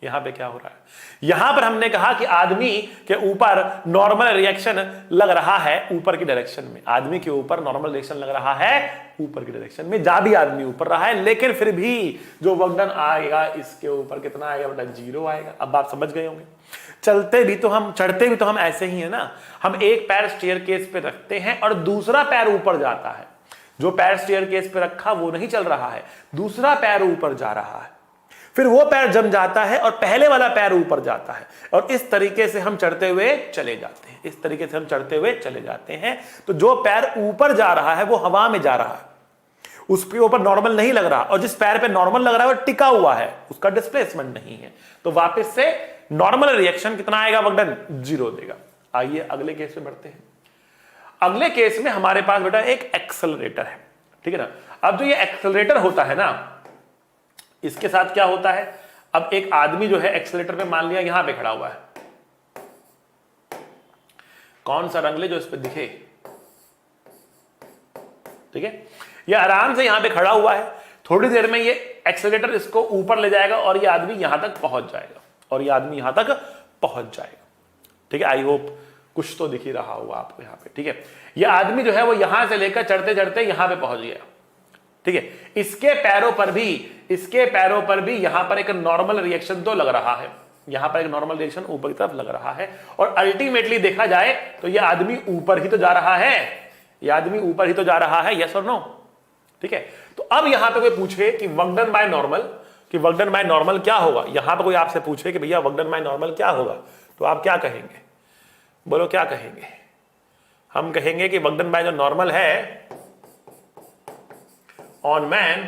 यहां पे क्या हो रहा है। यहां पर हमने कहा कि आदमी के ऊपर नॉर्मल रिएक्शन लग रहा है ऊपर की डायरेक्शन में, आदमी के ऊपर नॉर्मल रिएक्शन लग रहा है ऊपर की डायरेक्शन में, जा भी आदमी ऊपर रहा है, लेकिन फिर भी जो वर्क डन आएगा इसके ऊपर कितना आएगा बेटा? 0 आएगा। अब आप समझ गए होंगे। चढ़ते भी तो हम ऐसे ही है ना, हम एक पैर स्टेयरकेस पे रखते हैं और दूसरा पैर ऊपर जाता है। जो पैर स्टेयरकेस पे रखा वो नहीं चल रहा है, दूसरा पैर ऊपर जा रहा है, फिर वो पैर जम जाता है और पहले वाला पैर ऊपर जाता है, और इस तरीके से हम चढ़ते हुए चले जाते हैं, इस तरीके से हम चढ़ते हुए चले जाते हैं। तो जो पैर ऊपर जा रहा है वो हवा में जा रहा है, उसके ऊपर नॉर्मल नहीं लग रहा, और जिस पैर पे नॉर्मल लग रहा है वो टिका हुआ है, उसका डिस्प्लेसमेंट नहीं है। तो वापस से नॉर्मल रिएक्शन कितना आएगा? वर्क डन 0 देगा। आइए अगले केस में बढ़ते हैं। अगले केस में हमारे पास बेटा एक एक्सेलरेटर है, ठीक है ना। अब जो ये एक्सेलरेटर होता है ना, इसके साथ क्या होता है? अब एक आदमी जो है एक्सेलरेटर पे मान लिया यहां पे खड़ा हुआ है, कौन सा रंग ले जो इस पे दिखे, ठीक है, ये आराम से यहां पे खड़ा हुआ है। थोड़ी देर में ये एक्सेलरेटर इसको ऊपर ले जाएगा और ये आदमी यहां तक पहुंच जाएगा, और ये आदमी यहां तक पहुंच जाएगा। ठीक है, आई होप कुछ तो दिख ही रहा होगा आपको यहां पे। ठीक है, ये आदमी जो है वो यहां से लेकर चढ़ते चढ़ते यहां पे पहुंच गया। ठीक है, इसके पैरों पर भी यहां पर एक नॉर्मल रिएक्शन तो लग रहा है, यहां पर एक नॉर्मल रिएक्शन ऊपर की तरफ लग रहा है, और अल्टीमेटली देखा जाए तो ये आदमी ऊपर ही तो जा रहा है, ये आदमी ऊपर ही तो जा रहा है, यस और नो। ठीक है, तो अब यहां पे कोई पूछे कि वर्क डन बाय नॉर्मल क्या होगा, यहां पे कोई आपसे पूछे कि भैया वर्क डन बाय नॉर्मल क्या होगा, तो आप क्या कहेंगे? बोलो क्या कहेंगे? हम कहेंगे कि वर्क डन बाय जो नॉर्मल है ऑन मैन,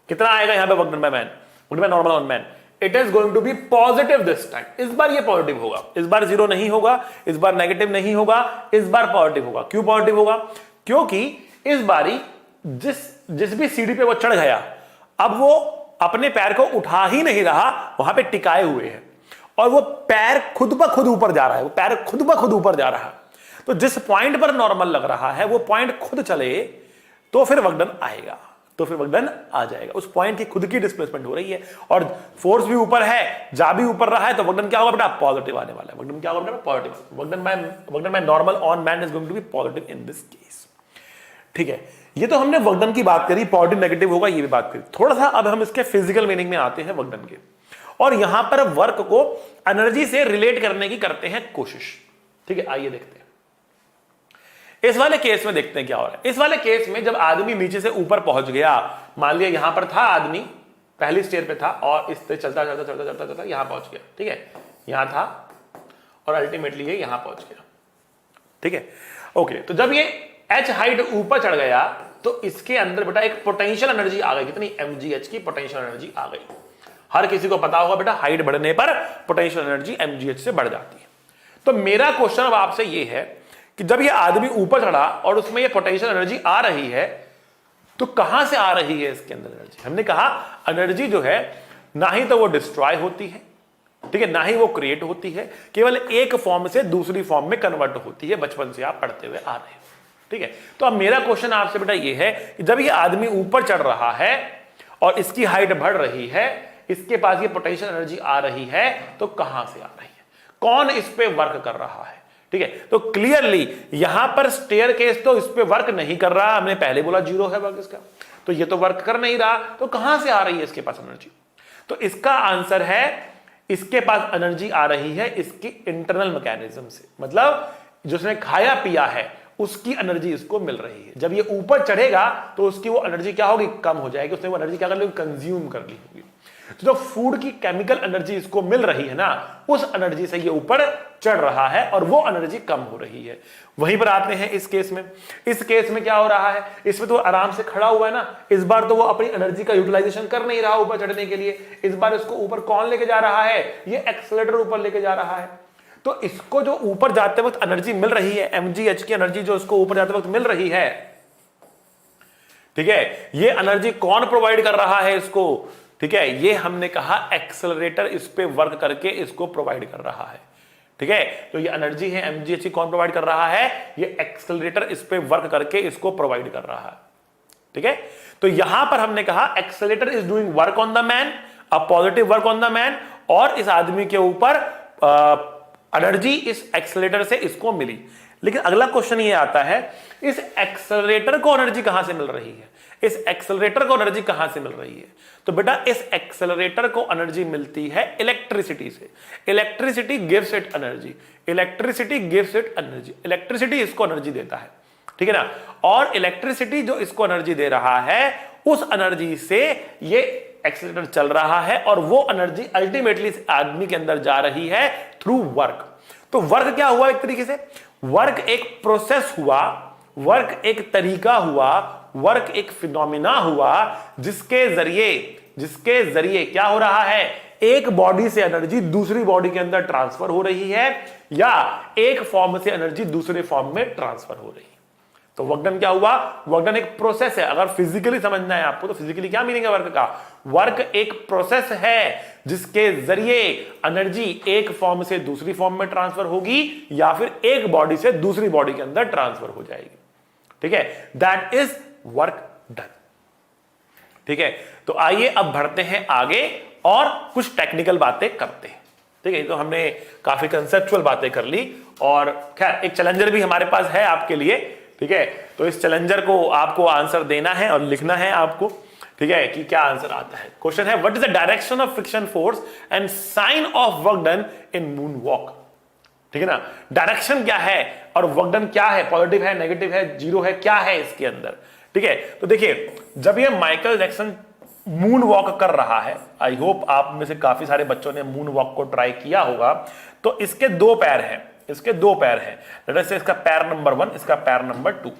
कितना आएगा यहां पे work done by man, work done by normal on man? It is going to be positive this time. इस बार ये पॉजिटिव होगा, इस बार 0 नहीं होगा, इस बार नेगेटिव नहीं होगा, इस बार पॉजिटिव होगा। क्यों पॉजिटिव होगा? क्योंकि इस बारी जिस भी सीढ़ी पे वो चढ़ गया, अब वो अपने पैर को उठा ही नहीं रहा, वहां पे टिकाए हुए है, और वो पैर खुद ब खुद ऊपर जा रहा है, वो पैर खुद ब खुद ऊपर जा रहा है। तो जिस पॉइंट पर नॉर्मल लग रहा है वो पॉइंट खुद चले तो फिर वर्क डन आएगा, तो फिर वर्क डन आ जाएगा। उस पॉइंट की खुद की डिस्प्लेसमेंट हो रही है और फोर्स भी ऊपर है, जा भी ऊपर रहा है, तो वर्क डन क्या होगा बेटा? पॉजिटिव आने वाला है। वर्क डन क्या होगा बेटा? Positive. Work done by normal on man is going to be positive in this case. ठीक है, ये तो हमने वर्क डन की बात करी, पॉजिटिव नेगेटिव होगा ये भी बात करी। थोड़ा सा अब हम इसके फिजिकल मीनिंग में आते हैं वर्क डन के, और यहां पर वर्क को एनर्जी से रिलेट करने की करते हैं कोशिश। ठीक है, आइए देखते हैं इस वाले केस में, देखते हैं क्या हो रहा है। इस वाले केस में जब आदमी नीचे से ऊपर पहुंच गया, मान लिया यहां पर था आदमी, पहली स्टेयर पे था, और इससे चलता चलता चलता चलता चलता यहां पहुंच गया। ठीक है, यहां था और अल्टीमेटली ये यहां पहुंच गया। ठीक है, ओके, तो जब ये h हाइट ऊपर चढ़ गया तो इसके अंदर बेटा एक पोटेंशियल एनर्जी आ गई। कितनी? mgh की पोटेंशियल एनर्जी आ गई। हर किसी को पता होगा बेटा, हाइट बढ़ने पर पोटेंशियल एनर्जी mgh से बढ़ जाती है। तो मेरा क्वेश्चन अब आपसे ये है कि जब ये आदमी ऊपर चढ़ा और उसमें ये पोटेंशियल एनर्जी आ रही है, तो कहां से आ रही है इसके अंदर एनर्जी? हमने कहा एनर्जी जो है ना ही तो वो डिस्ट्रॉय होती है, ठीक है, ना ही वो क्रिएट होती है, केवल एक फॉर्म से दूसरी फॉर्म में कन्वर्ट होती है। बचपन से आप पढ़ते हुए आ रहे हो। ठीक है, तो अब मेरा क्वेश्चन आपसे बेटा ये है कि जब ये आदमी ऊपर चढ़ रहा है और इसकी हाइट बढ़ रही है, इसके पास ये पोटेंशियल एनर्जी आ रही है, तो कहां से आ रही है? कौन इस पे वर्क कर रहा है? ठीक है, तो क्लियरली यहां पर स्टेयरकेस तो इस पे वर्क नहीं कर रहा, हमने पहले बोला 0 है वर्क इसका। तो ये तो वर्क कर नहीं रहा, तो कहां से आ रही है इसके पास एनर्जी? तो इसका आंसर है इसके पास एनर्जी आ रही है इसकी इंटरनल मैकेनिज्म से, मतलब जिसने खाया पिया है उसकी एनर्जी इसको मिल रही है। जब ये ऊपर चढ़ेगा तो उसकी वो एनर्जी क्या होगी? कम हो जाएगी। उसने वो एनर्जी क्या कर ली? कंज्यूम कर ली होगी। तो जो फूड की केमिकल एनर्जी इसको मिल रही है ना, उस एनर्जी से ये ऊपर चढ़ रहा है और वो एनर्जी कम हो रही है। वहीं पर आते हैं इस केस में। इस केस में क्या हो रहा है? इसमें तो आराम से खड़ा हुआ है ना, इस बार तो वो अपनी एनर्जी का यूटिलाइजेशन कर नहीं रहा ऊपर चढ़ने के लिए। इस बार इसको ऊपर कौन लेके जा रहा है? ये एक्सेलरेटर ऊपर लेके जा रहा है। तो इसको जो ऊपर जाते वक्त एनर्जी मिल रही है, mgh की एनर्जी जो इसको ऊपर जाते वक्त मिल रही है, ठीक है, ये एनर्जी कौन प्रोवाइड कर रहा है इसको? ठीक है, ये हमने कहा एक्सेलरेटर इस पे वर्क करके इसको प्रोवाइड कर रहा है। ठीक है, तो ये एनर्जी है mgh कौन प्रोवाइड कर रहा है? ये एक्सेलरेटर इस पे वर्क करके इसको प्रोवाइड कर रहा है। ठीक है, तो यहां पर हमने कहा accelerator is doing work on the man, a positive work on the man, और इस आदमी के ऊपर एनर्जी इस एक्सेलरेटर से इसको मिली। लेकिन अगला क्वेश्चन ये आता है, इस एक्सेलरेटर को एनर्जी कहां से मिल रही है? इस एक्सेलरेटर को एनर्जी कहां से मिल रही है? तो बेटा इस एक्सेलरेटर को एनर्जी मिलती है इलेक्ट्रिसिटी से। Electricity gives it energy, electricity gives it energy, electricity इसको एनर्जी देता है। ठीक है ना, और इलेक्ट्रिसिटी जो इसको एनर्जी दे रहा है, उस एनर्जी से ये एक्सेलरेटर चल रहा है और वो एनर्जी अल्टीमेटली इस आदमी के अंदर जा रही है थ्रू वर्क। तो वर्क क्या हुआ? एक तरीके से वर्क एक प्रोसेस हुआ, वर्क एक तरीका हुआ, वर्क एक फिनोमिना हुआ, जिसके जरिए क्या हो रहा है? एक बॉडी से एनर्जी दूसरी बॉडी के अंदर ट्रांसफर हो रही है, या एक फॉर्म से एनर्जी दूसरे फॉर्म में ट्रांसफर हो रही है। तो वर्क डन क्या हुआ? वर्क डन एक प्रोसेस है। अगर फिजिकली समझना है आपको तो फिजिकली क्या मीनिंग है वर्क का? वर्क एक प्रोसेस है जिसके जरिए एनर्जी एक फॉर्म से दूसरी फॉर्म में ट्रांसफर होगी या फिर एक बॉडी से दूसरी बॉडी के अंदर ट्रांसफर हो जाएगी। ठीक है, दैट इज वर्क डन। ठीक है, तो आइए अब बढ़ते हैं आगे और कुछ टेक्निकल बातें करते हैं। ठीक है, तो हमने काफी कंसेप्चुअल बातें कर ली, और खैर एक चैलेंजर भी हमारे पास है आपके लिए। ठीक है, तो इस चैलेंजर को आपको आंसर देना है और लिखना है आपको। ठीक है, कि क्या आंसर आता है। क्वेश्चन है, what is the direction of friction force and sign of work done in moon walk? ठीक है ना, डायरेक्शन क्या है और वर्क डन क्या है? पॉजिटिव है, नेगेटिव है, जीरो है, क्या है इसके अंदर? ठीक है, तो देखिए जब ये माइकल जैक्सन मून वॉक कर रहा है, आई होप आप में से काफी सारे बच्चों ने मून वॉक को ट्राई किया होगा, तो इसके दो पैर हैं, इसके दो पैर हैं। लेट्स से इसका पैर नंबर 1, इसका पैर नंबर 2।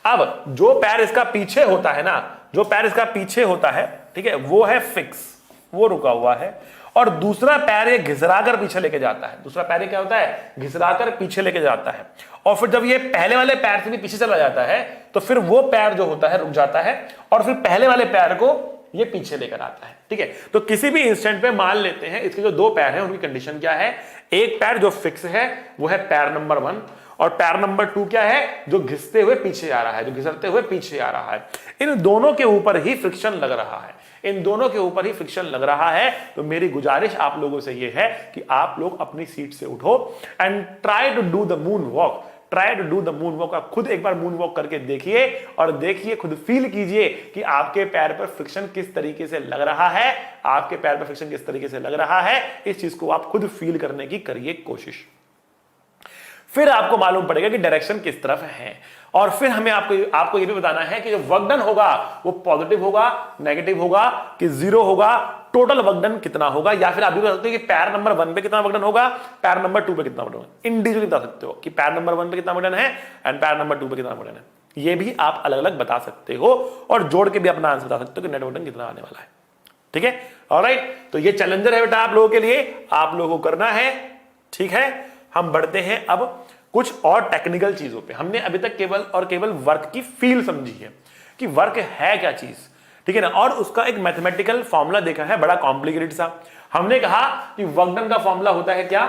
अब जो पैर इसका पीछे होता है ना, जो पैर इसका पीछे होता है, ठीक है, वो है फिक्स, वो रुका हुआ है, और दूसरा पैर ये घिसराकर पीछे लेके जाता है। दूसरा पैर क्या होता है? घिसराकर पीछे लेके जाता है। और फिर जब ये पहले वाले पैर से भी पीछे चला जाता है तो फिर वो पैर जो होता है रुक जाता है और फिर पहले वाले पैर को ये पीछे लेकर आता है। ठीक है, तो किसी भी इंस्टेंट पे मान लेते हैं इसके जो दो पैर हैं उनकी कंडीशन क्या है? एक पैर जो फिक्स है वो है पैर नंबर 1, और पैर नंबर 2 क्या है? जो घिसते हुए पीछे आ रहा है, जो घिसरते हुए पीछे आ रहा है। इन दोनों के ऊपर ही फ्रिक्शन लग रहा है, इन दोनों के ऊपर ही फ्रिक्शन लग रहा है। तो मेरी गुजारिश आप लोगों से ये है कि आप लोग अपनी सीट से उठो and try to do the moon walk. Try to do the moon walk. आप खुद एक बार मून वॉक करके देखिए और देखिए, खुद फील कीजिए कि आपके पैर पर फ्रिक्शन किस तरीके से लग रहा है, आपके पैर पर फ्रिक्शन किस तरीके से लग रहा है। इस चीज को आप खुद फील करने की करिए कोशिश। फिर आपको मालूम पड़ेगा कि डायरेक्शन किस तरफ है, और फिर हमें आपको ये भी बताना है कि जो वर्क डन होगा वो पॉजिटिव होगा, नेगेटिव होगा कि जीरो होगा, टोटल वर्क डन कितना होगा। या फिर आप भी बता सकते हो कि पैर नंबर 1 पे कितना वर्क डन होगा, पैर नंबर 2 पे कितना वर्क डन होगा। इंडिविजुअली बता सकते हो कि पैर नंबर 1 पे कितना वर्क डन है एंड पैर नंबर 2 पे कितना वर्क डन है। ये भी आप अलग अलग बता सकते हो और जोड़ के भी अपना आंसर बता सकते हो कि नेट वर्क डन कितना आने वाला है। ठीक है, ऑलराइट, तो ये चैलेंजर है बेटा आप लोगों के लिए, आप लोगों को करना है। ठीक है, हम बढ़ते हैं अब कुछ और टेक्निकल चीजों पे। हमने अभी तक केवल और केवल वर्क की फील समझी है कि वर्क है क्या चीज, ठीक है ना, और उसका एक मैथमेटिकल फॉर्मूला देखा है बड़ा कॉम्प्लिकेटेड सा। हमने कहा कि वर्क डन का फॉर्मूला होता है क्या?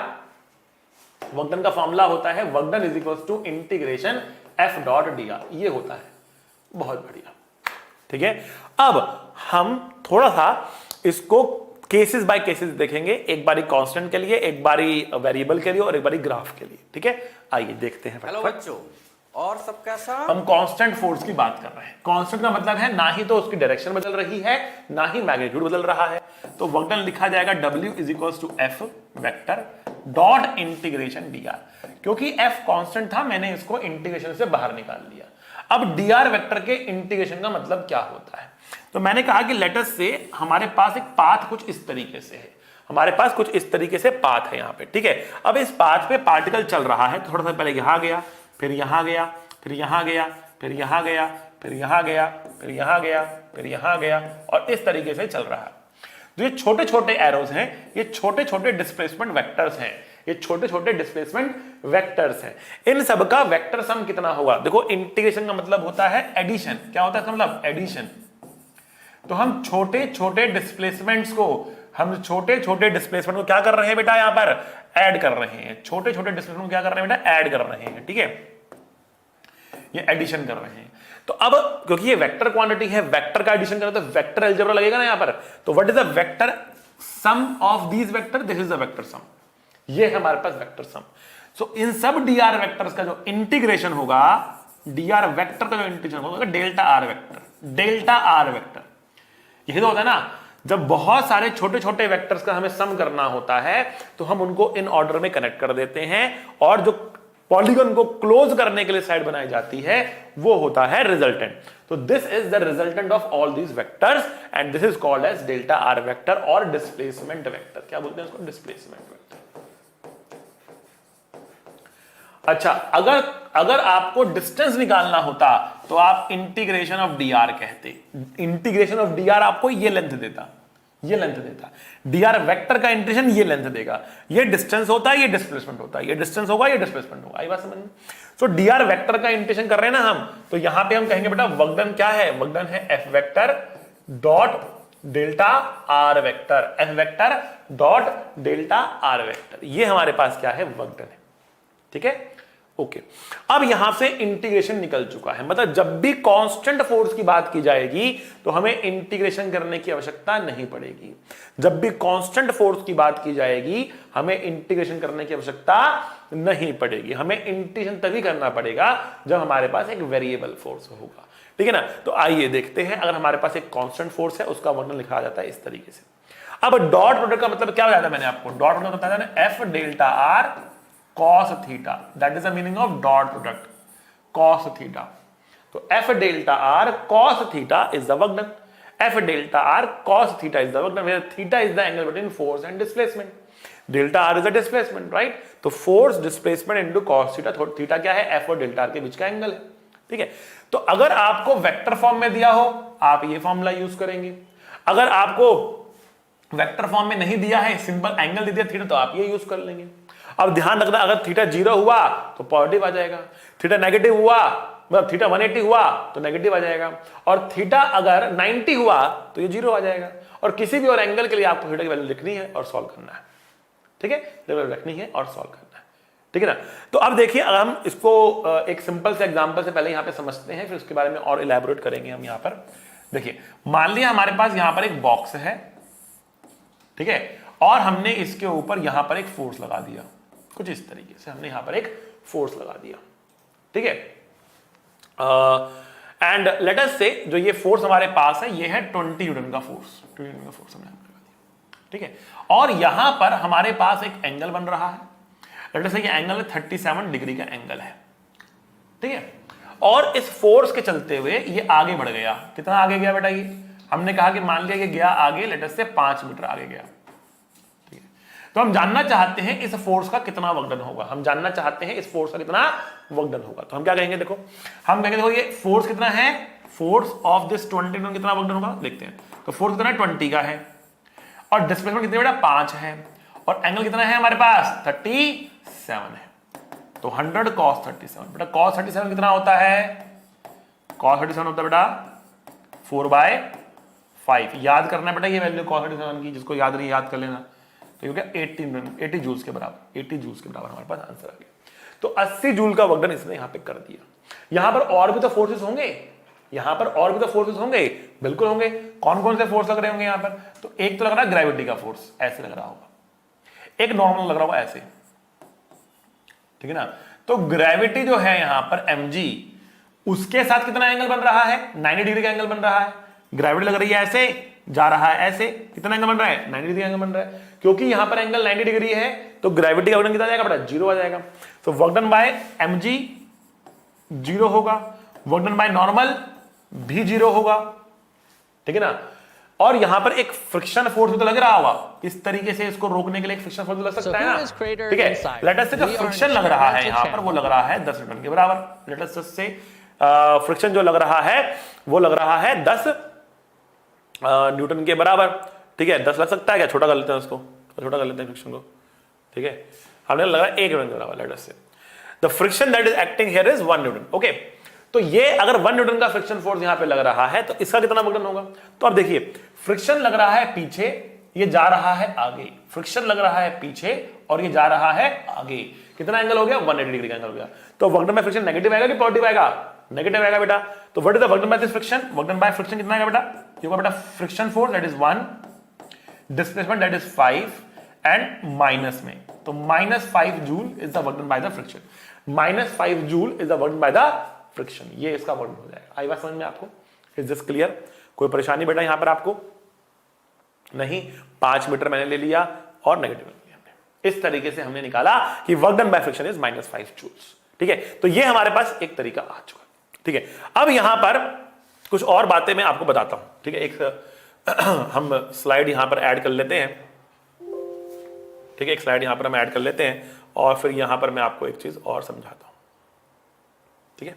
वर्क डन का फॉर्मूला होता है work done is equals to integration F dot D R. ये होता है, बहुत बढ़िया। ठीक है, अब हम थोड़ा सा इसको केसेस बाय केसेस देखेंगे, एक बारी कांस्टेंट के लिए, एक बारी वेरिएबल के लिए और एक बारी ग्राफ के लिए। ठीक है, आइए देखते हैं। हेलो बच्चों, और सब कैसा? हम कांस्टेंट फोर्स की बात कर रहे हैं। कांस्टेंट का मतलब है ना ही तो उसकी डायरेक्शन बदल रही है, ना ही मैग्नीट्यूड बदल रहा है। तो वक्डन लिखा जाएगा W = F vector dot integration dr। क्योंकि F कांस्टेंट था, मैंने इसको इंटीग्रेशन से बाहर निकाल लिया। अब dr वेक्टर के इंटीग्रेशन का मतलब क्या होता है? तो मैंने कहा कि लेट अस से हमारे पास एक पाथ कुछ इस तरीके से है, हमारे पास कुछ इस तरीके से पाथ है यहाँ पे, ठीक है। अब इस पाथ पे पार्टिकल चल रहा है, थोड़ा सा पहले यहां गया, फिर यहां गया, फिर यहां गया, फिर यहां गया, फिर यहां गया, फिर यहां गया, फिर यहां गया, और इस तरीके से चल रहा है। तो ये छोटे छोटे एरोज हैं, ये छोटे छोटे डिस्प्लेसमेंट वेक्टर्स हैं, ये छोटे छोटे डिस्प्लेसमेंट वेक्टर्स हैं। इन सब का वेक्टर सम कितना होगा? देखो, इंटीग्रेशन का मतलब होता है एडिशन। क्या होता है इसका मतलब? एडिशन। तो हम छोटे छोटे डिस्प्लेसमेंट्स को क्या कर रहे हैं बेटा? यहां पर ऐड कर रहे हैं। छोटे छोटे डिस्प्लेसमेंट को क्या कर रहे हैं बेटा? ऐड कर रहे हैं, ठीक है। ये एडिशन कर रहे हैं। तो अब क्योंकि ये वेक्टर क्वांटिटी है, वेक्टर का एडिशन करें तो वेक्टर अलजेब्रा लगेगा ना यहां पर। तो what is the vector sum of these vector? This is the vector sum. ये है हमारे पास वेक्टर सम। सो इन सब dr वेक्टर्स का जो इंटीग्रेशन होगा, dr वेक्टर का जो इंटीग्रेशन होगा delta R vector, delta are vector. यही तो होता है ना, जब बहुत सारे छोटे छोटे वेक्टर्स का हमें सम करना होता है तो हम उनको इन ऑर्डर में कनेक्ट कर देते हैं, और जो पॉलीगन को क्लोज करने के लिए साइड बनाई जाती है वो होता है रिजल्टेंट। तो this is the resultant of all these vectors and this is called as delta are vector और डिस्प्लेसमेंट वेक्टर। क्या बोलते हैं उसको? Displacement vector. अच्छा, अगर आपको डिस्टेंस निकालना होता तो आप इंटीग्रेशन ऑफ dr कहते। इंटीग्रेशन ऑफ dr आपको ये लेंथ देता, ये लेंथ देता। dr वेक्टर का इंटीग्रेशन ये लेंथ देगा। ये डिस्टेंस होता है, ये डिस्प्लेसमेंट होता है। ये डिस्टेंस होगा, ये डिस्प्लेसमेंट होगा। आई बात समझ में? सो dr वेक्टर का इंटीग्रेशन कर रहे हैं ना हम, तो यहां पे हम कहेंगे बेटा वक्डन क्या है? वक्डन है f vector dot delta R vector, f vector dot delta R vector. ये हमारे पास क्या है? वक्डन है, ठीक है। ओके, अब यहां से इंटीग्रेशन निकल चुका है। मतलब जब भी कांस्टेंट फोर्स की बात की जाएगी तो हमें इंटीग्रेशन करने की आवश्यकता नहीं पड़ेगी। जब भी कांस्टेंट फोर्स की बात की जाएगी हमें इंटीग्रेशन करने की आवश्यकता नहीं पड़ेगी। हमें इंटीग्रेशन तभी करना पड़ेगा जब हमारे पास एक वेरिएबल फोर्स होगा, ठीक है ना। तो आइए देखते हैं, अगर हमारे पास एक कांस्टेंट फोर्स है उसका वर्णन लिखा जाता है इस तरीके से। अब डॉट प्रोडक्ट का मतलब क्या बताया था मैंने आपको? डॉट प्रोडक्ट बताया था ना, F delta R cos theta, that is the meaning of dot product, cos theta. तो f delta r cos theta is the work done, f delta r cos theta is the work done, where theta is the angle between force and displacement. Delta r is the displacement, right. तो force displacement into cos theta, theta क्या है? f और delta r के बीच का angle है, ठीक है। तो अगर आपको वेक्टर फॉर्म में दिया हो आप ये फॉर्मूला यूज करेंगे। अगर आपको वेक्टर फॉर्म में नहीं दिया है, सिंपल एंगल दे दिया थीटा, तो आप ये यूज कर लेंगे। अब ध्यान रखना, अगर थीटा 0 हुआ तो पॉजिटिव आ जाएगा, थीटा नेगेटिव हुआ मतलब थीटा 180 हुआ तो नेगेटिव आ जाएगा, और थीटा अगर 90 हुआ तो ये 0 आ जाएगा। और किसी भी और एंगल के लिए आपको थीटा की वैल्यू लिखनी है और सॉल्व करना है, ठीक है। वैल्यू रखनी है और सॉल्व करना है, ठीक है ना। तो अब देखिए, अगर हम इसको एक सिंपल से एग्जांपल से पहले यहां पे समझते हैं, फिर उसके बारे में और इलैबोरेट करेंगे हम। यहां पर देखिए, मान लिया हमारे पास यहां पर एक बॉक्स है, ठीक है, और हमने इसके ऊपर यहां पर एक फोर्स लगा दिया, कुछ इस तरीके से हमने यहां पर एक फोर्स लगा दिया, ठीक है। एंड लेट अस से जो ये फोर्स हमारे पास है ये है 20 न्यूटन का फोर्स, 20 न्यूटन का फोर्स हमने लगा दिया, ठीक है। और यहां पर हमारे पास एक एंगल बन रहा है, लेट अस से ये एंगल 37 डिग्री का एंगल है, ठीक है। और इस फोर्स के चलते हुए ये आगे बढ़ गया। कितना आगे गया बेटा? ये हमने कहा कि मान लिया ये गया आगे, लेट अस से 5 मीटर आगे गया, ठीक है। तो हम जानना चाहते हैं इस फोर्स का कितना वक्डन होगा, हम जानना चाहते हैं इस फोर्स का कितना वक्डन होगा। तो हम क्या कहेंगे? देखो, हम कहेंगे देखो ये फोर्स कितना है, फोर्स ऑफ दिस 20 न्यूटन कितना वक्डन होगा, देखते हैं। तो फोर्स कितना है? 20 का है, और डिस्प्लेसमेंट कितने बेटा? 5 है, और एंगल कितना है हमारे पास? 37 है। तो 100 cos 37, बेटा cos 37 कितना होता है? cos 37 होता है बेटा 4/5। याद करना बेटा ये वैल्यू cos 37 की, जिसको याद नहीं याद कर लेना। तो ये क्या 80 जूल्स के बराबर, 80 जूल्स के बराबर हमारे पास आंसर आ गया। तो 80 जूल का वक्डन इसने यहां पे कर दिया। यहां पर और भी तो फोर्सेस होंगे, यहां पर और भी तो फोर्सेस होंगे, बिल्कुल होंगे। कौन कौन से फोर्स लग रहे होंगे यहां पर? तो एक तो लग रहा है ग्रेविटी का फोर्स, ऐसे लग रहा होगा, एक नॉर्मल लग रहा होगा ऐसे, ठीक है ना। तो ग्रेविटी जो है यहां पर mg, उसके साथ कितना एंगल बन रहा है? 90 डिग्री का एंगल बन रहा है। ग्रेविटी लग रही है ऐसे, जा रहा है ऐसे, कितना एंगल बन रहा है? 90 डिग्री एंगल बन रहा है। क्योंकि यहां पर एंगल 90 डिग्री है तो ग्रेविटी का वर्क कितना आ जाएगा बेटा? 0 आ जाएगा। तो वर्क डन बाय mg 0 होगा, वर्क डन बाय नॉर्मल भी 0 होगा, ठीक है ना। और यहां पर एक फ्रिक्शन फोर्स भी तो लग रहा होगा, इस तरीके से इसको रोकने के लिए एक फ्रिक्शन फोर्स लग सकता है ना, ठीक है। लेट अस से जो फ्रिक्शन लग रहा है यहां पर वो लग रहा है 10 न्यूटन के बराबर। लेट अस से फ्रिक्शन जो लग रहा है वो लग रहा है 10 न्यूटन के बराबर, ठीक है। 10 लग सकता है क्या? छोटा कर लेते हैं उसको, छोटा कर लेते हैं फ्रिक्शन को, ठीक है। हमने लगा 1 न्यूटन के बराबर। लेट अस से the friction that is acting here is 1 Newton, okay. तो ये अगर 1 न्यूटन का फ्रिक्शन फोर्स यहां पे लग रहा है तो इसका कितना वर्क डन होगा? तो अब देखिए, फ्रिक्शन लग रहा है पीछे, ये जा रहा है आगे, फ्रिक्शन लग रहा है पीछे और ये जा रहा है आगे, कितना एंगल हो गया? 180 डिग्री का एंगल हो गया। तो work done by friction negative आएगा कि पॉजिटिव आएगा? नेगेटिव आएगा बेटा। तो what is the work done by this friction? Work done by friction कितना आएगा बेटा? ये होगा बेटा friction force that is 1, displacement that is 5 and minus में, तो -5 joule is the work done by the friction. -5 joule is the work done by the friction. ये इसका वर्क हो जाएगा। आई बात समझ में आपको? Is this clear? कोई परेशानी बेटा यहां पर आपको नहीं? 5 मीटर मैंने ले लिया और नेगेटिव ले लिया हमने। इस तरीके से हमने निकाला कि work done by friction is -5 joules, ठीक है। तो ये हमारे पास एक तरीका आ चुका, ठीक है। अब यहां पर कुछ और बातें मैं आपको बताता हूं, ठीक है। एक हम स्लाइड यहां पर ऐड कर लेते हैं, ठीक है। एक स्लाइड यहां पर हम ऐड कर लेते हैं और फिर यहां पर मैं आपको एक चीज और समझाता हूं, ठीक है।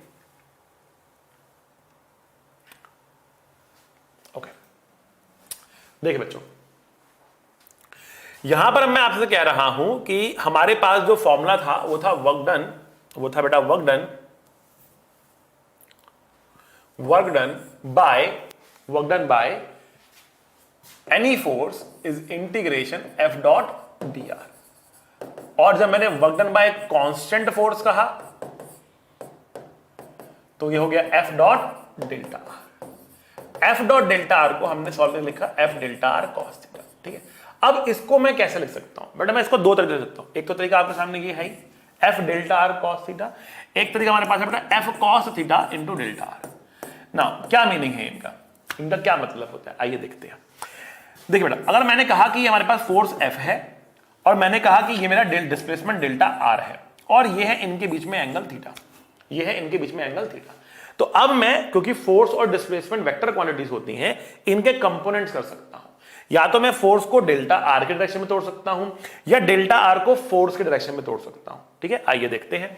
ओके, देखिए बच्चों, यहां पर मैं आपसे कह रहा हूं कि हमारे पास जो फॉर्मूला था वो था वर्क डन, वो था बेटा work done by any force is integration F dot D are. और जब मैंने work done bye constant force कहा तो ये हो गया F dot delta R. F dot delta R को हमने सॉल्व में लिखा F delta R cos theta, ठीक है। अब इसको मैं कैसे लिख सकता हूं बेटा? मैं इसको दो तरीके से लिख सकता हूं। एक तो तरीका आपके सामने ये है F delta R cos theta, एक तरीका हमारे पास है बेटा F cos theta into delta R. ना क्या मीनिंग है इनका क्या मतलब होता है? आइए देखते हैं। देखिए बेटा, अगर मैंने कहा कि हमारे पास फोर्स एफ है और मैंने कहा कि ये मेरा डिस्प्लेसमेंट डेल्टा आर है और ये है इनके बीच में एंगल थीटा, ये है इनके बीच में एंगल थीटा। तो अब मैं, क्योंकि फोर्स और डिस्प्लेसमेंट वेक्टर क्वांटिटीज होती हैं, इनके कंपोनेंट्स कर सकता हूं। या तो मैं फोर्स को डेल्टा आर के डायरेक्शन में तोड़ सकता हूं या डेल्टा आर को फोर्स के डायरेक्शन में तोड़ सकता हूं, ठीक है। आइए देखते हैं।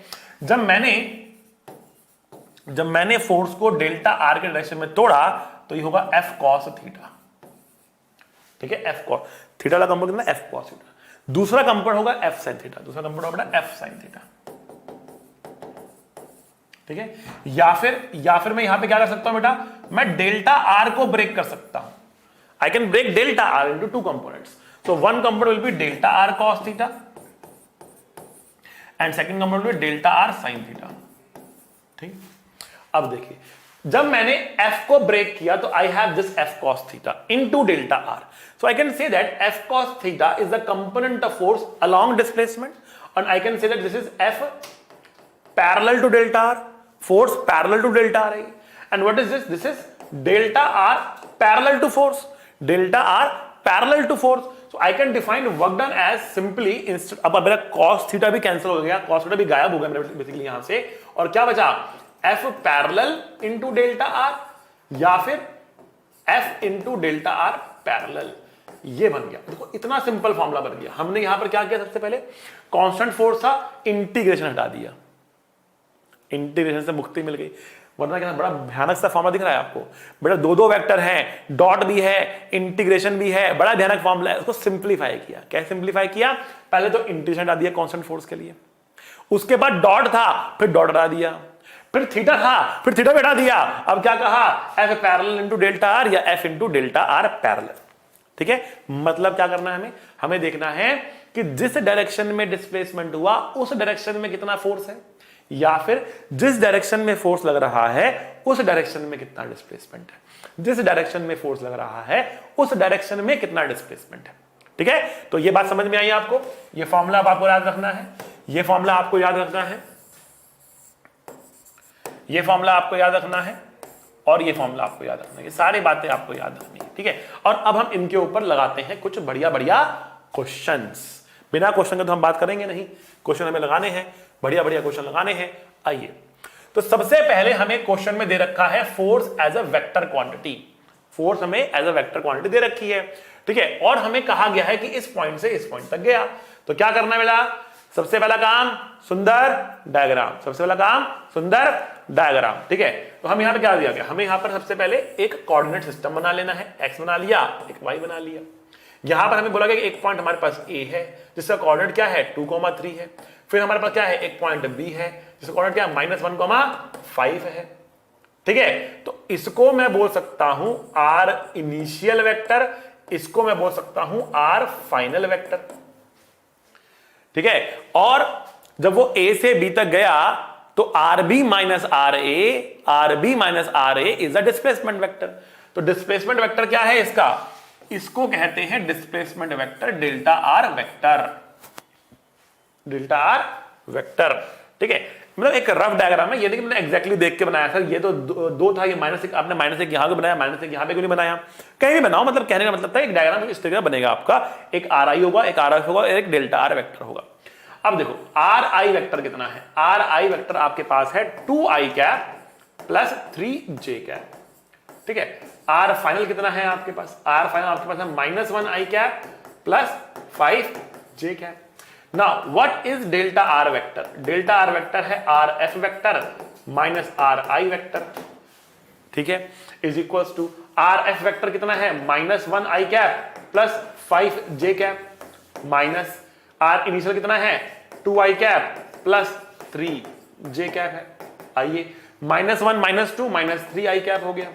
जब मैंने फोर्स को डेल्टा आर के डायरेक्शन में तोड़ा तो ये होगा एफ कॉस थीटा, ठीक है। एफ कॉस थीटा का कंपोनेंट कितना? F cos theta. दूसरा कंपोनेंट होगा एफ साइन थीटा, दूसरा कंपोनेंट होगा बेटा एफ साइन थीटा, ठीक है। या फिर मैं यहां पे क्या कर सकता हूं बेटा? मैं डेल्टा आर को ब्रेक कर सकता हूं। I can break delta R into two components. So one component will be delta R cos theta and second component will be delta R sine theta, ठीक। अब देखिए, जब मैंने f को ब्रेक किया तो I have this f cos theta into delta r। So I can say that f cos theta is the component of force along displacement and I can say that this is f parallel to delta r, force parallel to delta r है। And what is this? This is delta r parallel to force, delta r parallel to force. So I can define work done as simply, अब मेरा cos theta भी cancel हो गया, cos theta भी गायब हो गया मेरे बेसिकली यहां से, और क्या बचा? F parallel into delta R या फिर F into delta R parallel, ये बन गया। देखो इतना सिंपल फॉर्मूला बन गया। हमने यहां पर क्या किया? सबसे पहले कांस्टेंट फोर्स था, इंटीग्रेशन हटा दिया, इंटीग्रेशन से मुक्ति मिल गई। वरना क्या बड़ा भयानक सा फॉर्मूला दिख रहा है आपको बेटा? दो वेक्टर हैं, डॉट भी है, इंटीग्रेशन भी है, बड़ा भयानक फॉर्मूला है। उसको सिंप्लीफाई किया। कैसे सिंप्लीफाई किया? पहले तो इंटीग्रेशन हटा दिया कांस्टेंट फोर्स के लिए, उसके बाद डॉट था, फिर डॉट हटा दिया, फिर थीटा था, फिर थीटा हटा दिया। अब क्या कहा? F parallel into delta R या F into delta R parallel, ठीक है। मतलब क्या करना है हमें देखना है कि जिस डायरेक्शन में डिस्प्लेसमेंट हुआ उस डायरेक्शन में कितना फोर्स है, या फिर जिस डायरेक्शन में फोर्स लग रहा है उस डायरेक्शन में कितना डिस्प्लेसमेंट है, जिस डायरेक्शन में फोर्स लग रहा है उस डायरेक्शन में कितना डिस्प्लेसमेंट है, ठीक है। तो ये बात समझ में आई आपको? ये फॉर्मूला आपको याद रखना है, ये फॉर्मूला आपको याद रखना है, ये फॉर्मूला आपको याद रखना है और ये फॉर्मूला आपको याद रखना है, ये सारी बातें आपको याद रखनी है, ठीक है। और अब हम इनके ऊपर लगाते हैं कुछ बढ़िया बढ़िया क्वेश्चंस। बिना क्वेश्चन के तो हम बात करेंगे नहीं, क्वेश्चन हमें लगाने हैं, बढ़िया बढ़िया क्वेश्चन लगाने हैं। आइए, तो सबसे पहले हमें क्वेश्चन में दे रखा है force as a vector quantity. Force हमें एज अ वेक्टर क्वांटिटी दे रखी है, ठीक है। और हमें कहा गया है कि इस पॉइंट से इस पॉइंट तक गया, तो क्या करना है बेटा, सबसे पहला काम सुंदर डायग्राम, सबसे पहला काम सुंदर डायग्राम, ठीक है। तो हम यहां पे क्या दिया गया, हमें यहां पर सबसे पहले एक कोऑर्डिनेट सिस्टम बना लेना है, एक्स बना लिया, एक वाई बना लिया। यहां पर हमें बोला गया कि एक पॉइंट हमारे पास ए है जिसका कोऑर्डिनेट क्या है 2,3 है। फिर हमारे पास क्या है एक पॉइंट बी है जिसका कोऑर्डिनेट क्या है -1,5 है, ठीक है। तो इसको मैं बोल सकता हूं आर इनिशियल वेक्टर, इसको मैं बोल सकता हूं आर फाइनल वेक्टर, ठीक है। और जब वो ए से बी तक गया तो R B minus R A is a displacement vector. तो डिस्प्लेसमेंट वेक्टर क्या है इसका, इसको कहते हैं displacement vector delta are vector, delta are vector, ठीक है। मतलब एक रफ डायग्राम है ये, लेकिन मैंने एग्जैक्टली देख के बनाया था। ये तो दो था, ये -1 आपने -1 यहां को बनाया, -1 यहां पे क्यों नहीं बनाया, कहीं भी बनाओ, मतलब कहने का मतलब था एक डायग्राम इस तरह का बनेगा आपका, एक आर आई होगा, एक आर एफ होगा, एक डेल्टा आर वेक्टर होगा। अब देखो आर आई वेक्टर कितना है, आर आई वेक्टर आपके पास है 2i cap plus 3j cap, ठीक है। आर फाइनल कितना है आपके पास, आर फाइनल आपके पास है -1i cap plus 5j cap. Now what is delta are vector, delta are vector है R F vector minus R I vector, ठीक है, is equals to R F vector कितना है -1i cap plus 5j cap minus R initial कितना है 2i cap plus 3j cap है। आइए -1 -2 -3i cap हो गया,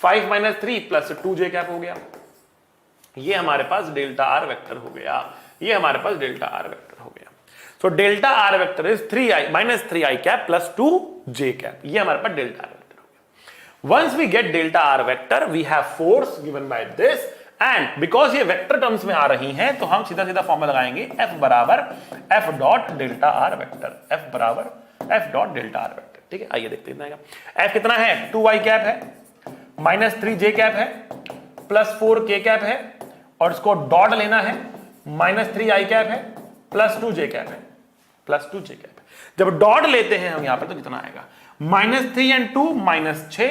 5 - 3 प्लस 2j कैप हो गया, ये हमारे पास डेल्टा आर वेक्टर हो गया, ये हमारे पास डेल्टा आर वेक्टर हो गया। So delta are vector is 3i cap plus 2j cap, ये हमारे पास डेल्टा आर वेक्टर हो गया। Once we get delta are vector we have force given by this, and because ये वेक्टर टर्म्स में आ रही हैं तो हम सीधा सीधा फॉर्मूला लगाएंगे F बराबर F dot delta R vector, F बराबर F dot delta R vector, ठीक है। आइए देखते हैं F कितना है 2i कैप है, -3j कैप है, प्लस 4k कैप है, और इसको डॉट लेना है, -3i कैप है प्लस 2j कैप है, प्लस 2j कैप है। जब डॉट लेते हैं हम यहां पर तो कितना आएगा -3 और 2 -6।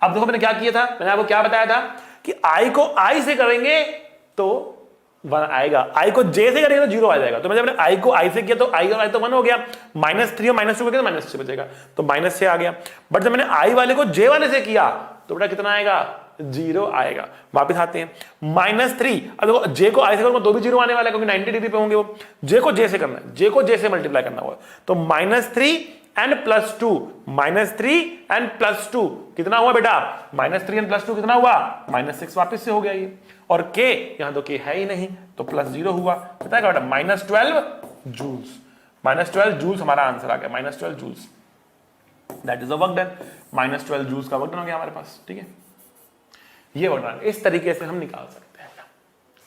अब देखो मैंने क्या किया था, मैंने आपको क्या बताया था कि i को i से करेंगे तो 1 आएगा, i को j से करेंगे तो 0 आ जाएगा। तो मैंने i को i से किया तो i और i तो 1 हो गया, -3 और -2 को किया तो -6 बचेगा, तो -6 आ गया। बट जब मैंने i वाले को j वाले से किया तो बेटा कितना आएगा 0 आएगा। वापस आते हैं -3, अब देखो j को i से करूंगा तो भी 0 आने वाला है क्योंकि 90 डिग्री पे होंगे वो, j को j से करना है, j को j से मल्टीप्लाई करना होगा, तो -3 एंड प्लस 2, -3 एंड प्लस 2 कितना हुआ बेटा -3 एंड प्लस 2 कितना हुआ -6, वापस से हो गया ये। और k यहां तो k है ही नहीं तो +0 हुआ, बताएगा बेटा -12 जूल्स, -12 जूल्स हमारा आंसर आ गया, -12 joules, that is a work done, -12 joules का वर्क डन हो गया हमारे पास, ठीक है। ये वर्क डन इस तरीके से हम निकाल सकते हैं,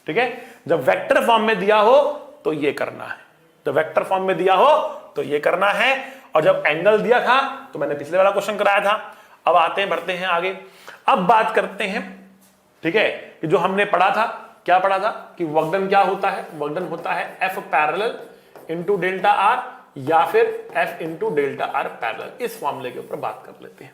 ठीक है। जब वेक्टर फॉर्म में दिया हो तो ये करना है, जब वेक्टर फॉर्म में दिया हो तो ये करना है, और जब एंगल दिया था तो मैंने पिछले वाला क्वेश्चन कराया था। अब आते हैं, बढ़ते हैं आगे, अब बात करते हैं, ठीक है, कि जो हमने पढ़ा था, क्या पढ़ा था कि वर्क डन क्या होता है, वर्क डन होता है F parallel into delta R या फिर F into delta R parallel. इस फॉर्मूले के ऊपर बात कर लेते हैं,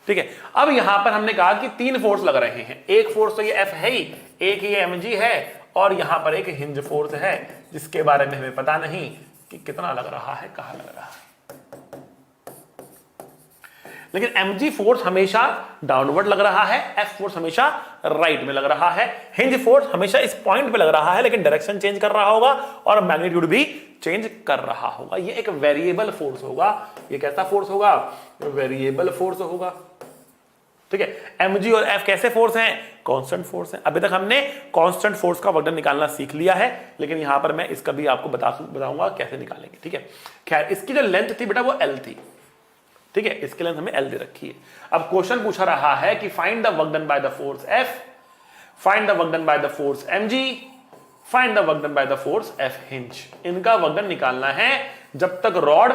ठीक है। अब यहां पर हमने कहा कि 3 फोर्स लग रहे हैं, एक फोर्स तो ये F है ही, एक ये mg है, और यहां पर एक हिंज फोर्स है जिसके बारे में हमें पता नहीं कि कितना लग रहा है, कहां लग रहा है। लेकिन mg फोर्स हमेशा डाउनवर्ड लग रहा है, F फोर्स हमेशा राइट में लग रहा है, हिंज फोर्स हमेशा इस पॉइंट पे लग रहा है लेकिन डायरेक्शन चेंज कर रहा होगा और मैग्नीट्यूड भी चेंज कर रहा होगा। ये एक वेरिएबल फोर्स होगा। ये कैसा फोर्स होगा, वेरिएबल फोर्स होगा, ठीक है। mg और F कैसे फोर्स हैं, कांस्टेंट फोर्स हैं। अभी तक हमने कांस्टेंट फोर्स का वर्क डन निकालना सीख लिया है, लेकिन यहां पर मैं इसका भी आपको बताऊंगा कैसे निकालेंगे, ठीक है। खैर इसकी जो लेंथ थी बेटा वो L थी, ठीक है, इसके लेंथ हमें L दे रखी है। अब क्वेश्चन पूछा रहा है कि find the work done by the force F, find the work done by the force mg, find the work done by the force F hinge. इनका वर्क डन निकालना है जब तक रॉड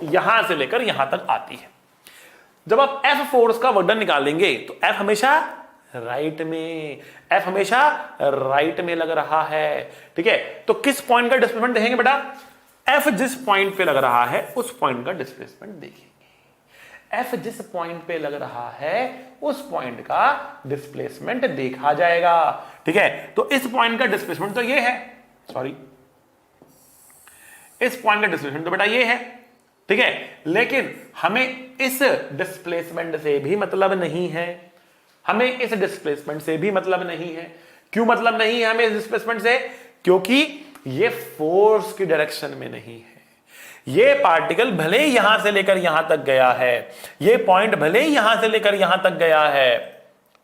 यहां से लेकर यहां तक आती है। जब आप F फोर्स का वर्क डन निकालेंगे तो F हमेशा राइट में, F हमेशा राइट में लग रहा है। ठीक है, तो किस पॉइंट का डिस्प्लेसमेंट देखेंगे बेटा? F जिस पॉइंट पे लग रहा है उस पॉइंट का डिस्प्लेसमेंट देखेंगे। F जिस पॉइंट पे लग रहा है उस पॉइंट का डिस्प्लेसमेंट देखा जाएगा। ठीक है, तो इस पॉइंट का डिस्प्लेसमेंट तो ये है, सॉरी, इस पॉइंट का डिस्प्लेसमेंट तो बेटा ये है। ठीक है, लेकिन हमें इस डिस्प्लेसमेंट से भी मतलब नहीं है, हमें इस डिस्प्लेसमेंट से भी मतलब नहीं है। क्यों मतलब नहीं है हमें इस डिस्प्लेसमेंट से? क्योंकि ये फोर्स की डायरेक्शन में नहीं है। ये पार्टिकल भले ही यहां से लेकर यहां तक गया है, ये पॉइंट भले ही यहां से लेकर यहां तक गया है,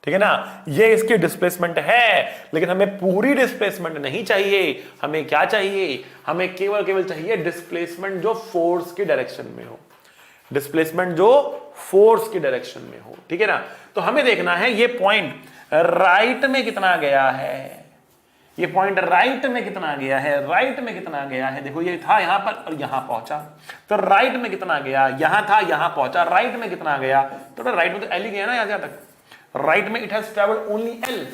ठीक है ना, ये इसकी डिस्प्लेसमेंट है, लेकिन हमें पूरी डिस्प्लेसमेंट नहीं चाहिए। हमें क्या चाहिए? हमें केवल चाहिए डिस्प्लेसमेंट जो फोर्स की डायरेक्शन में हो, डिस्प्लेसमेंट जो फोर्स की डायरेक्शन में हो। ठीक है ना, तो हमें देखना है ये पॉइंट राइट में कितना गया है, ये पॉइंट राइट में कितना गया है, राइट में कितना गया है। देखो ये था यहां पर और यहां पहुंचा, तो राइट में कितना गया, यहां था यहां पहुंचा, राइट में कितना गया, तो राइट में तो एल ही गया ना यहां से यहां तक। राइट में it has travelled only L,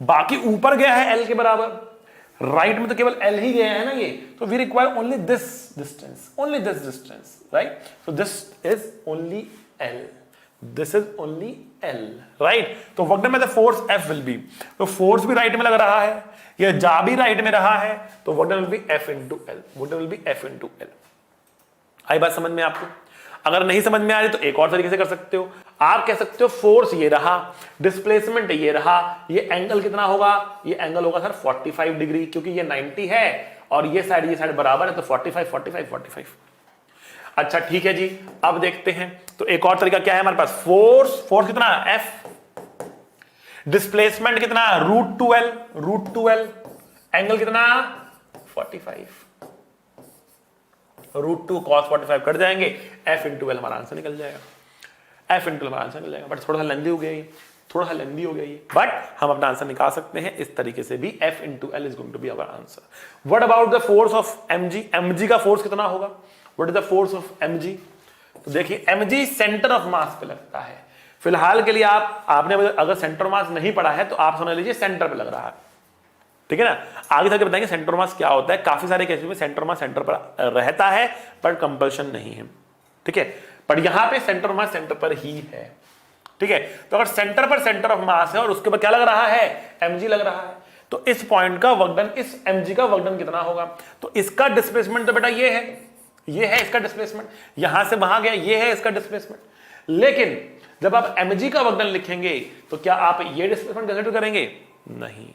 बाकी ऊपर गया है एल के बराबर, राइट में तो केवल एल ही गया है ना ये, तो we require only this distance, only this distance, right. So this is only L, this is only L, right. तो work done by the force F will be, तो फोर्स भी राइट में लग रहा है, ये जा भी राइट में रहा है, तो work done will be F into L, work done will be F into L. आई बात समझ में आपको? अगर नहीं समझ में आ रही तो एक और तरीके से कर सकते हो, आप कह सकते हो फोर्स ये रहा, डिस्प्लेसमेंट ये रहा, ये एंगल कितना होगा, ये एंगल होगा सर 45 डिग्री, क्योंकि ये 90 है और ये साइड बराबर है, तो 45 45 45। अच्छा ठीक है जी, अब देखते हैं तो एक और तरीका क्या है हमारे पास। फोर्स कितना F, डिस्प्लेसमेंट कितना √2L, एंगल कितना 45, √2 cos 45 कट जाएंगे, F इंटू एल हमारा आंसर निकल जाएगा, F इंटू हमारा आंसर निकल जाएगा। बट थोड़ा सा लेंदी हो गया ये, थोड़ा सा लेंदी हो गया ये, बट हम अपना आंसर निकाल सकते हैं इस तरीके से भी। F into L is going to be our answer. What about the force of mg, mg का फोर्स कितना होगा? What is the force of mg? तो देखिए mg सेंटर ऑफ मास पे लगता है। फिलहाल के लिए आपने अगर सेंटर मास नहीं पढ़ा है तो आप समझ लीजिए सेंटर पे लग रहा है, ठीक है ना। आगे जाके बताएंगे सेंटर मास क्या होता है। काफी सारे केसेस में सेंटर मास सेंटर पर रहता है पर कंपल्शन नहीं है, ठीक है। पर यहां पे सेंटर मास सेंटर पर ही है, ठीक है। तो अगर सेंटर पर सेंटर ऑफ मास है और उसके ऊपर क्या लग रहा है, mg लग रहा है, तो इस पॉइंट का वर्क डन, इस mg का वर्क डन कितना होगा? तो इसका डिस्प्लेसमेंट तो बेटा ये है इसका डिस्प्लेसमेंट, यहां से वहां गया, ये है इसका डिस्प्लेसमेंट। लेकिन जब आप mg का वर्क डन लिखेंगे तो क्या आप ये डिस्प्लेसमेंट कंसीडर करेंगे? नहीं,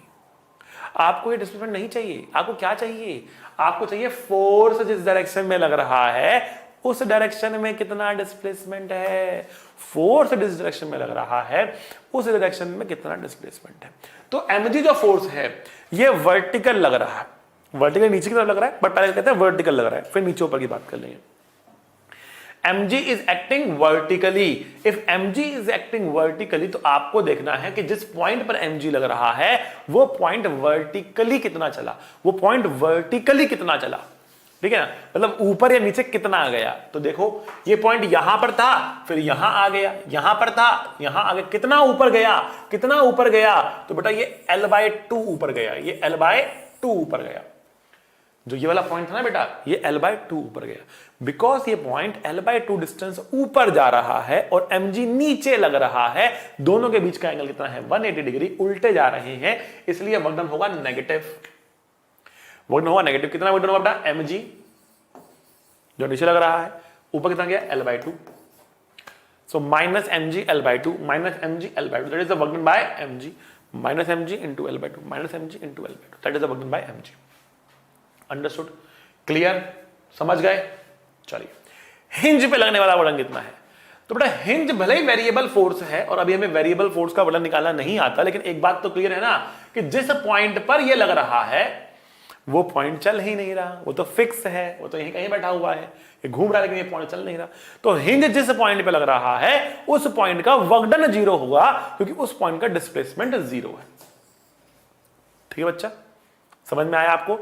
आपको ये डिस्प्लेसमेंट नहीं चाहिए। आपको क्या चाहिए? आपको चाहिए फोर्स जिस डायरेक्शन में लग रहा है उस डायरेक्शन में कितना डिस्प्लेसमेंट है। फोर्स जिस डायरेक्शन में लग रहा है उस डायरेक्शन में कितना डिस्प्लेसमेंट है। तो mg जो फोर्स है ये वर्टिकल लग रहा है, वर्टिकल नीचे की तरफ लग रहा है, बट पहले कहते हैं वर्टिकल लग रहा है, फिर नीचे ऊपर की बात कर लेंगे। mg is acting vertically, if mg is acting vertically तो आपको देखना है कि जिस पॉइंट पर mg लग रहा है वो पॉइंट वर्टिकली कितना चला, वो पॉइंट वर्टिकली कितना चला, ठीक है ना, मतलब ऊपर या नीचे कितना गया। तो देखो ये पॉइंट यहां पर था, फिर यहां आ गया, यहां पर था, यहां आ गया, कितना ऊपर गया, कितना ऊपर गया? तो बेटा ये L/2 ऊपर गया, ये L/2 ऊपर गया। जो ये वाला पॉइंट था ना बेटा, ये L/2 ऊपर गया, बिकॉज ये पॉइंट L/2 डिस्टेंस ऊपर जा रहा है और mg नीचे लग रहा है। दोनों के बीच का एंगल कितना है? 180 डिग्री, उल्टे जा रहे हैं, इसलिए वर्क डन होगा नेगेटिव। वर्क डन होगा नेगेटिव। कितना वर्क डन होगा बेटा? mg जो नीचे लग रहा है, ऊपर कितना गया? L/2। So minus mg L/2, minus mg L/2, that is the work done bye mg, minus mg into L/2, minus mg into L/2, that is the work done bye mg। Understood? Clear? समझ गए? चलिए, hinge पे लगने वाला वजन कितना है? तो बेटा हिंज भले ही वेरिएबल फोर्स है और अभी हमें वेरिएबल फोर्स का वजन निकालना नहीं आता, लेकिन एक बात तो क्लियर है ना कि जिस पॉइंट पर ये लग रहा है वो पॉइंट चल ही नहीं रहा, वो तो फिक्स है, वो तो यहीं कहीं बैठा हुआ है, ये घूम रहा है, लेकिन ये पॉइंट चल नहीं रहा। तो हिंज जिस पॉइंट पे लग रहा है उस पॉइंट का वर्क डन 0 होगा, क्योंकि उस पॉइंट का डिस्प्लेसमेंट 0 है। ठीक है बच्चा, समझ में आया आपको?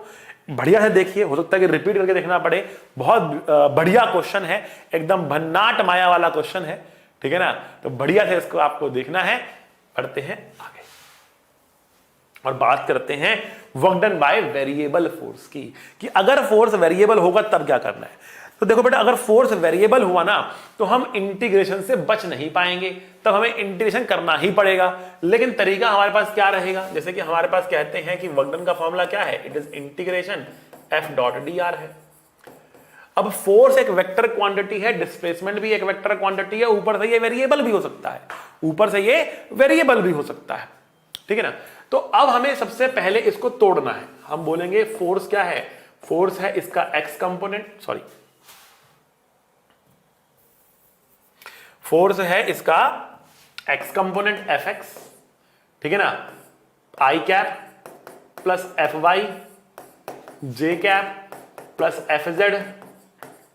बढ़िया से देखिए, हो सकता है कि रिपीट करके देखना पड़े। बहुत बढ़िया क्वेश्चन है, एकदम भन्नाट माया वाला क्वेश्चन है, ठीक है ना। तो बढ़िया से इसको आपको देखना है। बढ़ते हैं आगे और बात करते हैं work done by variable force की, कि अगर फोर्स वेरिएबल होगा तब क्या करना है। तो देखो बेटा, अगर फोर्स वेरिएबल हुआ ना तो हम इंटीग्रेशन से बच नहीं पाएंगे, तब हमें इंटीग्रेशन करना ही पड़ेगा। लेकिन तरीका हमारे पास क्या रहेगा, जैसे कि हमारे पास कहते हैं कि वर्क डन का फॉर्मूला क्या है, it is integration F dot D are है। अब फोर्स एक वेक्टर क्वांटिटी है, डिस्प्लेसमेंट भी एक वेक्टर क्वांटिटी है, ऊपर से ये वेरिएबल भी हो सकता है, ऊपर से ये वेरिएबल भी हो सकता है, ठीक है ना। तो अब हमें सबसे पहले इसको तोड़ना है। हम बोलेंगे फोर्स क्या है, फोर्स है इसका एक्स कंपोनेंट, सॉरी फोर्स है इसका एक्स कंपोनेंट एफ एक्स, ठीक है ना, आई कैप प्लस एफ वाई, जे कैप प्लस एफ जेड,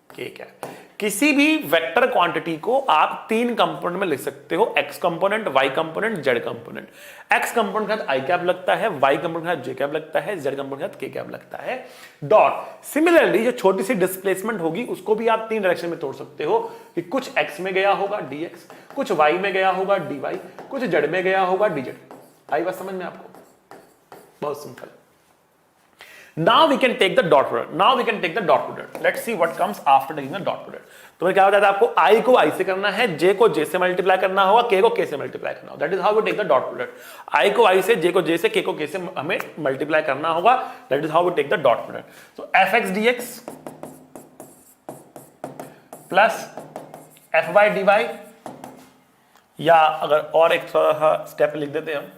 के कैप। किसी भी वेक्टर क्वांटिटी को आप तीन कंपोनेंट में लिख सकते हो, X component, Y component, Z component. X component के साथ आई कैप लगता है, वाई कंपोनेंट के साथ जे कैप लगता है, जेड कंपोनेंट के साथ के कैप लगता है, डॉट। सिमिलरली जो छोटी सी डिस्प्लेसमेंट होगी उसको भी आप तीन डायरेक्शन में तोड़ सकते हो, कि कुछ एक्स में गया होगा dx, कुछ वाई में गया होगा dy, कुछ जेड में गया होगा dz। आई बात समझ में आपको? बहुत simple. Now we can take the dot product. Now we can take the dot product. Let's see what comes after taking the dot product. तो क्या बताया था आपको, i को i से करना है, j को j से मल्टीप्लाई करना होगा, k को k से मल्टीप्लाई करना होगा। That is how we take the dot product. i को i से, j को j से, k को k से हमें मल्टीप्लाई करना होगा। That is how we take the dot product. So fx dx plus fy dy, या अगर और एक स्टेप लिख देते हैं हम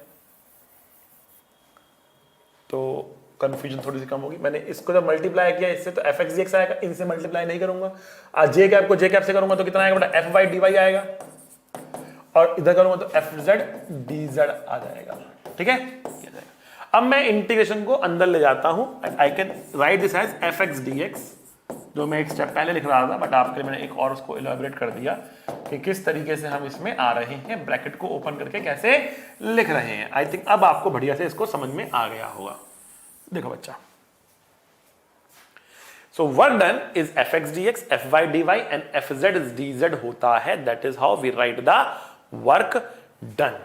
तो कंफ्यूजन थोड़ी सी कम होगी। मैंने इसको जब मल्टीप्लाई किया इससे तो एफ एक्स डी एक्स आएगा, इनसे मल्टीप्लाई नहीं करूंगा। आज जे कैप को जे कैप से करूंगा तो कितना आएगा बेटा, एफ वाई डी वाई आएगा, और इधर करूंगा तो एफ जेड डी जेड आ जाएगा, ठीक है। अब मैं इंटीग्रेशन को अंदर ले जाता हूं, I can write this as F X D X, जो मैं एक स्टेप पहले लिख रहा था, बट आपके लिए मैंने एक और उसको इलैबोरेट कर दिया कि किस तरीके से हम इसमें आ रहे हैं, ब्रैकेट को ओपन करके कैसे लिख रहे हैं। आई थिंक अब आपको बढ़िया से इसको समझ में आ गया होगा। देखो बच्चा, so work done is F X D X, F Y D Y and F Z is D Z होता है। That is how we write the work done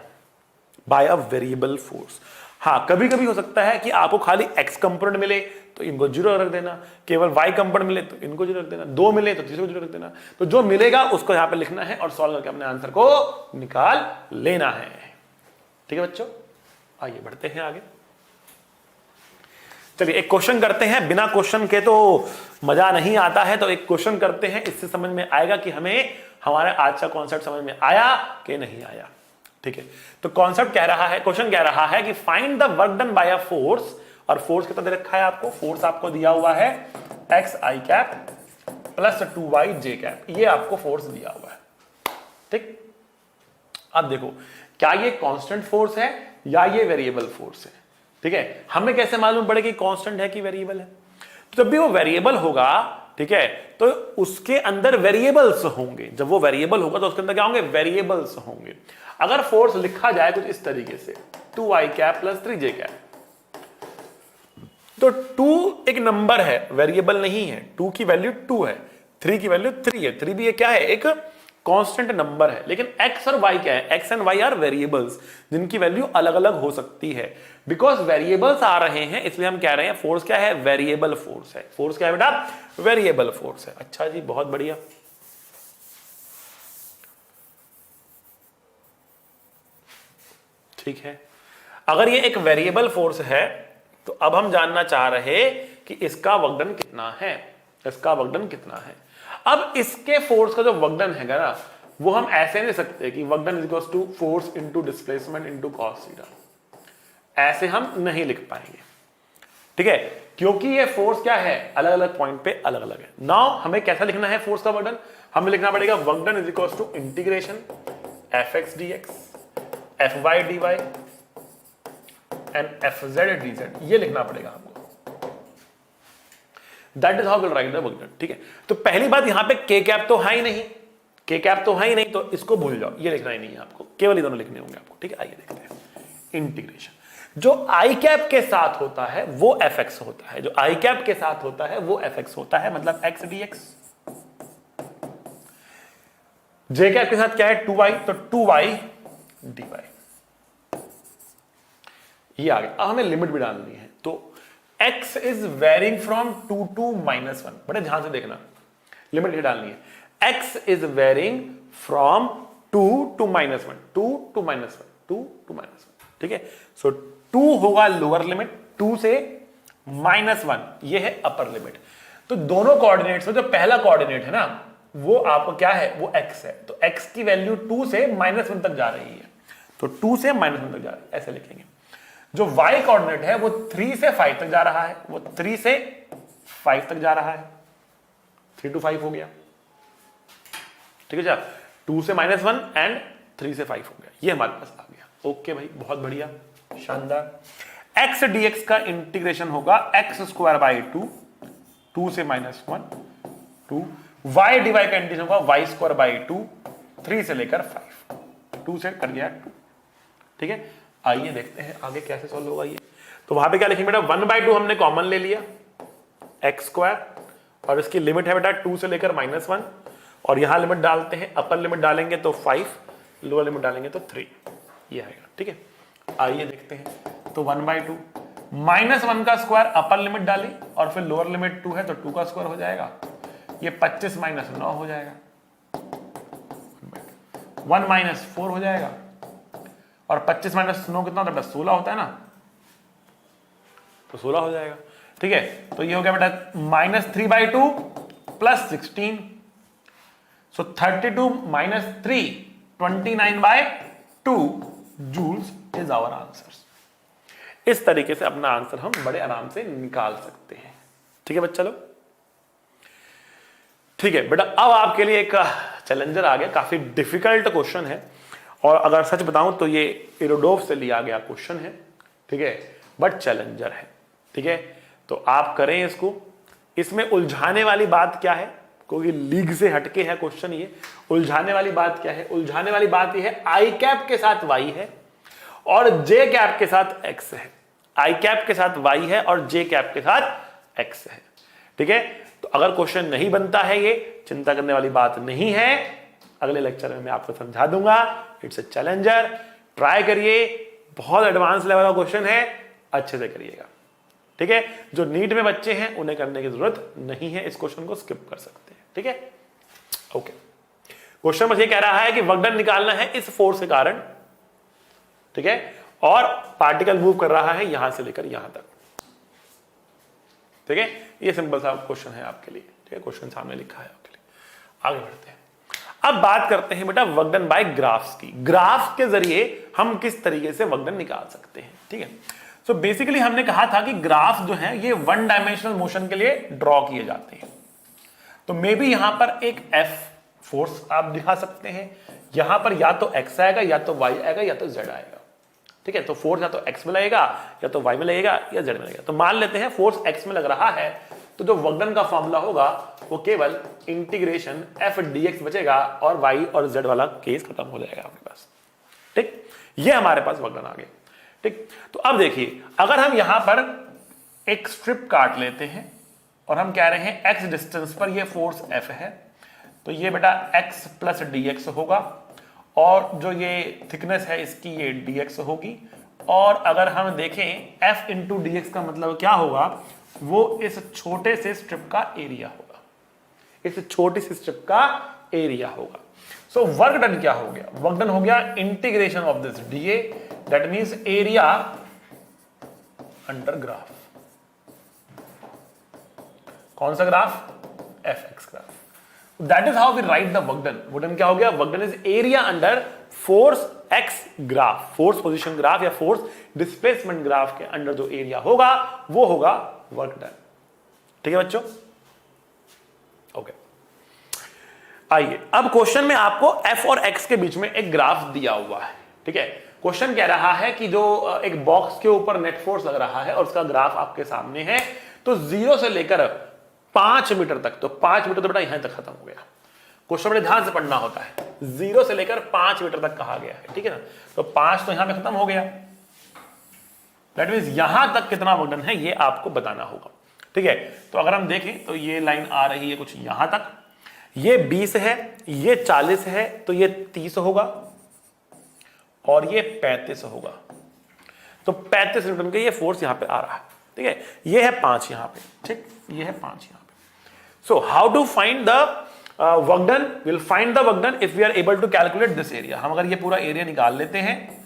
by a variable force. हाँ, कभी कभी हो सकता है कि आपको खाली एक्स कंपोनेंट मिले तो इनको जीरो रख देना, केवल वाई कंपोनेंट मिले तो इनको जीरो रख देना, दो मिले तो तीसरे को जीरो रख देना। तो जो मिलेगा उसको यहां पे लिखना है और सॉल्व करके अपने आंसर को निकाल लेना है, ठीक है बच्चों। आइए बढ़ते हैं आगे। चलिए एक क्वेश्चन करते हैं, बिना क्वेश्चन के तो मजा नहीं आता है, तो एक क्वेश्चन करते हैं, इससे समझ में आएगा कि हमें हमारा आज का कॉन्सेप्ट समझ में आया कि नहीं आया, ठीक है। तो कॉन्सेप्ट कह रहा है, क्वेश्चन कह रहा है कि find the work done by a force, और फोर्स कितना दे रखा है आपको, फोर्स आपको दिया हुआ है एक्स आई कैप प्लस 2y जे कैप, ये आपको फोर्स दिया हुआ है, ठीक। अब देखो, क्या ये कांस्टेंट फोर्स है या ये वेरिएबल फोर्स है, ठीक है। हमें कैसे मालूम पड़े कि कांस्टेंट है कि वेरिएबल है? तो जब भी वो वेरिएबल होगा, ठीक है, तो उसके अंदर वेरिएबल्स होंगे। जब वो वेरिएबल होगा तो उसके अंदर क्या होंगे, वेरिएबल्स होंगे। अगर फोर्स लिखा जाए कुछ इस तरीके से 2i cap plus 3j cap, तो 2 एक नंबर है, वेरिएबल नहीं है। 2 की वैल्यू 2 है, 3 की वैल्यू 3 है। 3 भी क्या है, एक कांस्टेंट नंबर है। लेकिन x और y क्या है, x and y are variables जिनकी वैल्यू अलग अलग हो सकती है। बिकॉज वेरिएबल्स आ रहे हैं इसलिए हम कह रहे हैं फोर्स क्या है, वेरिएबल फोर्स है। फोर्स क्या है बेटा, वेरिएबल फोर्स है। अच्छा जी, बहुत बढ़िया। ठीक है, अगर ये एक वेरिएबल फोर्स है तो अब हम जानना चाह रहे कि इसका वर्क डन कितना है, इसका वर्क डन कितना है। अब इसके फोर्स का जो वर्क डन है ना, वो हम ऐसे नहीं सकते कि work done is equal to force into displacement into cos theta, ऐसे हम नहीं लिख पाएंगे, ठीक है, क्योंकि ये फोर्स क्या है, अलग अलग पॉइंट पे अलग अलग है। नाउ हमें कैसा लिखना है फोर्स का वर्क डन, हमें लिखना पड़ेगा work done is equal to integration F X D X F Y D Y and F Z D Z, ये लिखना पड़ेगा हमको। That is how will write the work done, ठीक है। तो पहली बात, यहां पे के कैप तो है ही नहीं, के कैप तो है ही नहीं, तो इसको भूल जाओ, ये लिखना ही नहीं है आपको, केवल ये दोनों लिखने होंगे आपको, ठीक है। आइए देखते हैं इंटीग्रेशन। जो आई कैप के साथ होता है वो एफ एक्स होता है, जो आई कैप के साथ होता है वो एफ एक्स होता है, मतलब एक्स डी एक्स। जे कैप के साथ क्या है 2y, तो 2y dy। ये आ गया। अब हमें लिमिट भी डालनी है, तो x is varying from 2 to -1। बड़े ध्यान से देखना, लिमिट डालनी है। x is varying from 2 to -1, 2 to -1, 2 to -1, ठीक है। सो 2 होगा लोअर लिमिट, 2 से -1 ये है अपर लिमिट। तो दोनों कोऑर्डिनेट्स में जो पहला कोऑर्डिनेट है ना वो आपको क्या है, वो x है। तो x की वैल्यू 2 से -1 तक जा रही है, तो 2 से -1 तक जा रही है, ऐसे लिखेंगे। जो y कोऑर्डिनेट है वो 3 से 5 तक जा रहा है, वो 3 से 5 तक जा रहा है, 3 to 5 हो गया, ठीक है। 2 से -1 एंड 3 से 5 हो गया, ये हमारे पास आ गया। ओके भाई, बहुत बढ़िया, शानदार। x dx का इंटीग्रेशन होगा x²/2, 2 से -1, 2। y dy का इंटीग्रेशन होगा y²/2, 3 से लेकर 5, 2 से कर गया 2, ठीक है। आइए देखते हैं आगे कैसे सॉल्व होगा ये। तो वहां पे क्या लिखेंगे बेटा, 1/2 हमने कॉमन ले लिया, x², और इसकी लिमिट है बेटा 2 से लेकर -1, और यहां लिमिट डालते हैं, अपर लिमिट डालेंगे तो 5, लोअर लिमिट डालेंगे तो 3, ये आएगा, ठीक है। आइए देखते हैं। तो 1/2 -1 का स्क्वायर अपर लिमिट डाली, और फिर लोअर लिमिट 2 है तो 2 का स्क्वायर हो जाएगा, ये 25 - 9 हो जाएगा, 1 - 4 हो जाएगा, और 25 - 9 कितना होता है, 16 होता है ना, तो 16 हो जाएगा, ठीक है। तो ये हो गया बेटा -3/2 + 16, सो 32 - 3, 29/2 जूल्स इज आवर आंसर। इस तरीके से अपना आंसर हम बड़े आराम से निकाल सकते हैं, ठीक है बच्चा लोग। ठीक है बेटा, अब आपके लिए एक चैलेंजर आ गया, काफी डिफिकल्ट क्वेश्चन है, और अगर सच बताऊं तो ये इरोडोव से लिया गया क्वेश्चन है, ठीक है, बट चैलेंजर है, ठीक है। तो आप करें इसको। इसमें उलझाने वाली बात क्या है, क्योंकि लीग से हटके है क्वेश्चन ये। उलझाने वाली बात क्या है, उलझाने वाली बात ये है आई कैप के साथ वाई है और जे कैप के साथ एक्स है। आई कैप के साथ वाई है और जे कैप के साथ एक्स है, ठीक है। तो अगर क्वेश्चन नहीं बनता है, ये चिंता करने वाली बात नहीं है, अगले लेक्चर में मैं आपको समझा दूंगा। इट्स अ चैलेंजर, ट्राई करिए, बहुत एडवांस लेवल का क्वेश्चन है, अच्छे से करिएगा, ठीक है। जो नीट में बच्चे हैं उन्हें करने की जरूरत नहीं है, इस क्वेश्चन को स्किप कर सकते हैं, ठीक है। ओके, क्वेश्चन बस ये कह रहा है कि वर्क डन निकालना है इस फोर्स के कारण, ठीक है, और पार्टिकल मूव कर रहा है यहां से लेकर यहां तक, ठीक है। ये सिंपल सा क्वेश्चन है आपके लिए, ठीक है, क्वेश्चन सामने लिखा है आपके लिए। आगे बढ़ते हैं। अब बात करते हैं बेटा वर्क डन बाय ग्राफ्स की। ग्राफ के जरिए हम किस तरीके से वर्क डन निकाल सकते हैं, ठीक है। सो बेसिकली हमने कहा था कि ग्राफ जो है ये 1 डायमेंशनल मोशन के लिए ड्रॉ किए जाते हैं। तो मे बी यहां पर एक एफ फोर्स आप दिखा सकते हैं, यहां पर या तो एक्स आएगा या तो वाई आएगा या तो जेड आएगा, ठीक है। तो फोर्स या तो एक्स में लगेगा या तो वाई में लगेगा या जेड में लगेगा। तो मान लेते हैं फोर्स एक्स में लग रहा है, तो जो वर्क डन का फॉर्मूला होगा वो केवल इंटीग्रेशन एफ डी एक्स बचेगा और वाई और जेड वाला केस खत्म हो जाएगा आपके पास, ठीक। ये हमारे पास वर्क डन आ गया, ठीक। तो अब देखिए, अगर हम यहां पर एक स्ट्रिप काट लेते हैं और हम कह रहे हैं एक्स डिस्टेंस पर ये फोर्स एफ है, तो ये बेटा एक्स प्लस डी एक्स होगा, और जो ये थिकनेस है इसकी ये डी एक्स होगी। और अगर हम देखें एफ इंटू डी एक्स का मतलब क्या होगा, वो इस छोटे से स्ट्रिप का एरिया होगा, इस छोटी सी स्ट्रिप का एरिया होगा। सो वर्क डन क्या हो गया, वर्क डन हो गया integration of this dA, that means area under graph. कौन सा graph, F X graph. That is how we write the work done. Work done क्या हो गया, work done is area under force X graph, force position graph या force displacement graph के under जो area होगा वो होगा वर्क डन, ठीक है बच्चों। ओके, आइए अब क्वेश्चन में आपको एफ और एक्स के बीच में एक ग्राफ दिया हुआ है, ठीक है। क्वेश्चन कह रहा है कि जो एक बॉक्स के ऊपर नेट फोर्स लग रहा है और उसका ग्राफ आपके सामने है, तो 0 से लेकर 5 मीटर तक, तो 5 मीटर तो बेटा यहां तक खत्म हो गया। क्वेश्चन बड़े ध्यान से पढ़ना होता है, 0 से लेकर 5 मीटर तक कहा गया है, ठीक है ना। तो 5 तो यहां पे खत्म हो गया, दैट मींस यहां तक कितना वर्क डन है ये आपको बताना होगा। ठीक है, तो अगर हम देखें तो ये लाइन आ रही है कुछ यहां तक, ये 20 है, ये 40 है, तो ये 30 होगा और ये 35 होगा। तो 35 न्यूटन का ये फोर्स यहां पे आ रहा है। ठीक है, ये है 5 यहां पे, ठीक, ये है 5 यहां पे। So how to find the work done? Will find the work done if we are able to calculate this area. हम अगर ये पूरा एरिया निकाल लेते हैं,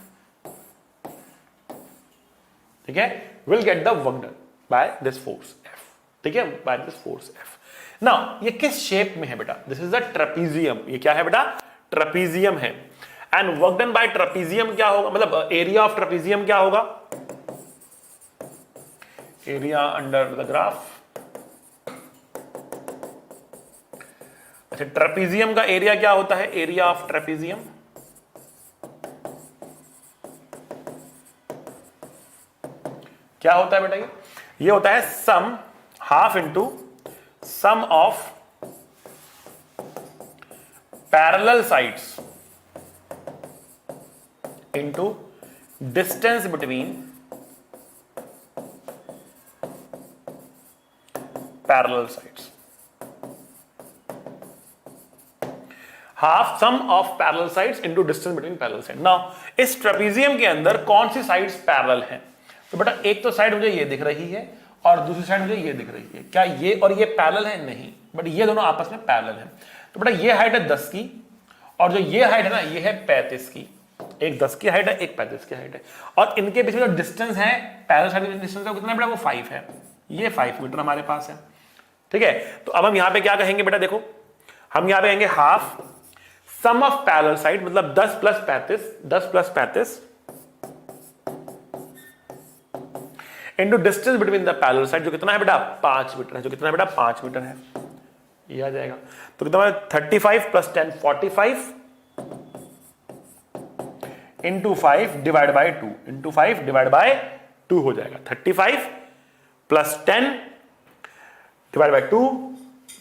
ठीक है, will get the work done by this force F। ठीक है, by this force F। Now ये किस शेप में है बेटा? This is the trapezium. ये क्या है बेटा? ट्रेपीजियम है। And work done by trapezium क्या होगा, मतलब एरिया ऑफ ट्रेपीजियम क्या होगा? Area under the graph. अच्छा, ट्रेपीजियम का एरिया क्या होता है? एरिया ऑफ ट्रेपीजियम क्या होता है बेटा? ये होता है sum, half into sum of parallel sides into distance between parallel sides. Half sum of parallel sides into distance between parallel side. Now इस ट्रेपीजियम के अंदर कौन सी साइड्स पैरेलल हैं? तो बेटा एक तो साइड मुझे ये दिख रही है और दूसरी साइड मुझे ये दिख रही है। क्या ये और ये पैरेलल है? नहीं, बट ये दोनों आपस में पैरेलल हैं। तो बेटा ये हाइट है 10 की और जो ये हाइट है ना, ये है 35 की। एक 10 की हाइट है, एक 35 की हाइट है, और इनके बीच में जो डिस्टेंस है, पैरेलल साइड में डिस्टेंस है, कितना बेटा? वो 5 है। ये 5 मीटर हमारे पास है। ठीक है, तो अब हम यहां पे क्या कहेंगे बेटा? देखो, हम यहां पे कहेंगे half sum of parallel side, मतलब 10 plus 35, 10 plus 35 into distance between the parallel side, जो कितना है बेटा? 5 मीटर है। जो कितना है बेटा? 5 मीटर है। ये आ जाएगा, तो कितना है? 35 plus 10 45 into 5 divide by 2, into 5 divide by 2 हो जाएगा। 35 plus 10 divide by 2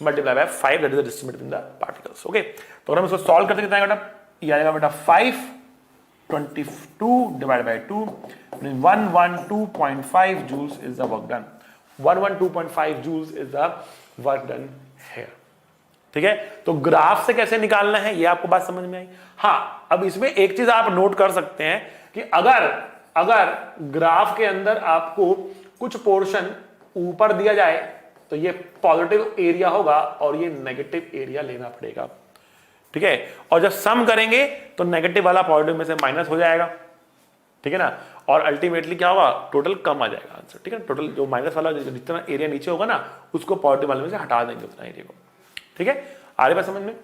multiply by 5, that is the distance between the particles. Okay, तो अगर हम इसको सॉल्व करते कितना आएगा बेटा? ये आएगा बेटा 522 divide by 2, 112.5 joules is the work done. 112.5 joules is the work done here. ठीक है, तो ग्राफ से कैसे निकालना है ये आपको बात समझ में आई? हाँ, अब इसमें एक चीज आप नोट कर सकते हैं कि अगर ग्राफ के अंदर आपको कुछ पोर्शन ऊपर दिया जाए तो ये पॉजिटिव एरिया होगा और ये नेगेटिव एरिया लेना पड़ेगा। ठीक है, और जब सम करेंगे तो नेगेटिव वाला पॉजिटिव में से माइनस हो जाएगा। ठीक है ना, और अल्टीमेटली क्या होगा? टोटल कम आ जाएगा आंसर। ठीक है, टोटल जो माइनस वाला जितना एरिया नीचे होगा ना, उसको पॉजिटिव वाले में से हटा देंगे उतना एरिया को। ठीक है, आ रही बात समझ में?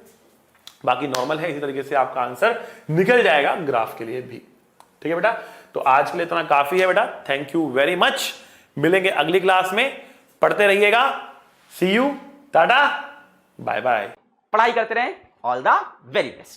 बाकी नॉर्मल है, इसी तरीके से आपका आंसर निकल जाएगा ग्राफ के लिए भी। ठीक है बेटा, तो आज के लिए इतना काफी है बेटा। Thank you very much. मिलेंगे अगली क्लास में, पढ़ते रहिएगा। सी यू, टाटा, बाय बाय। पढ़ाई करते रहें। All the very best.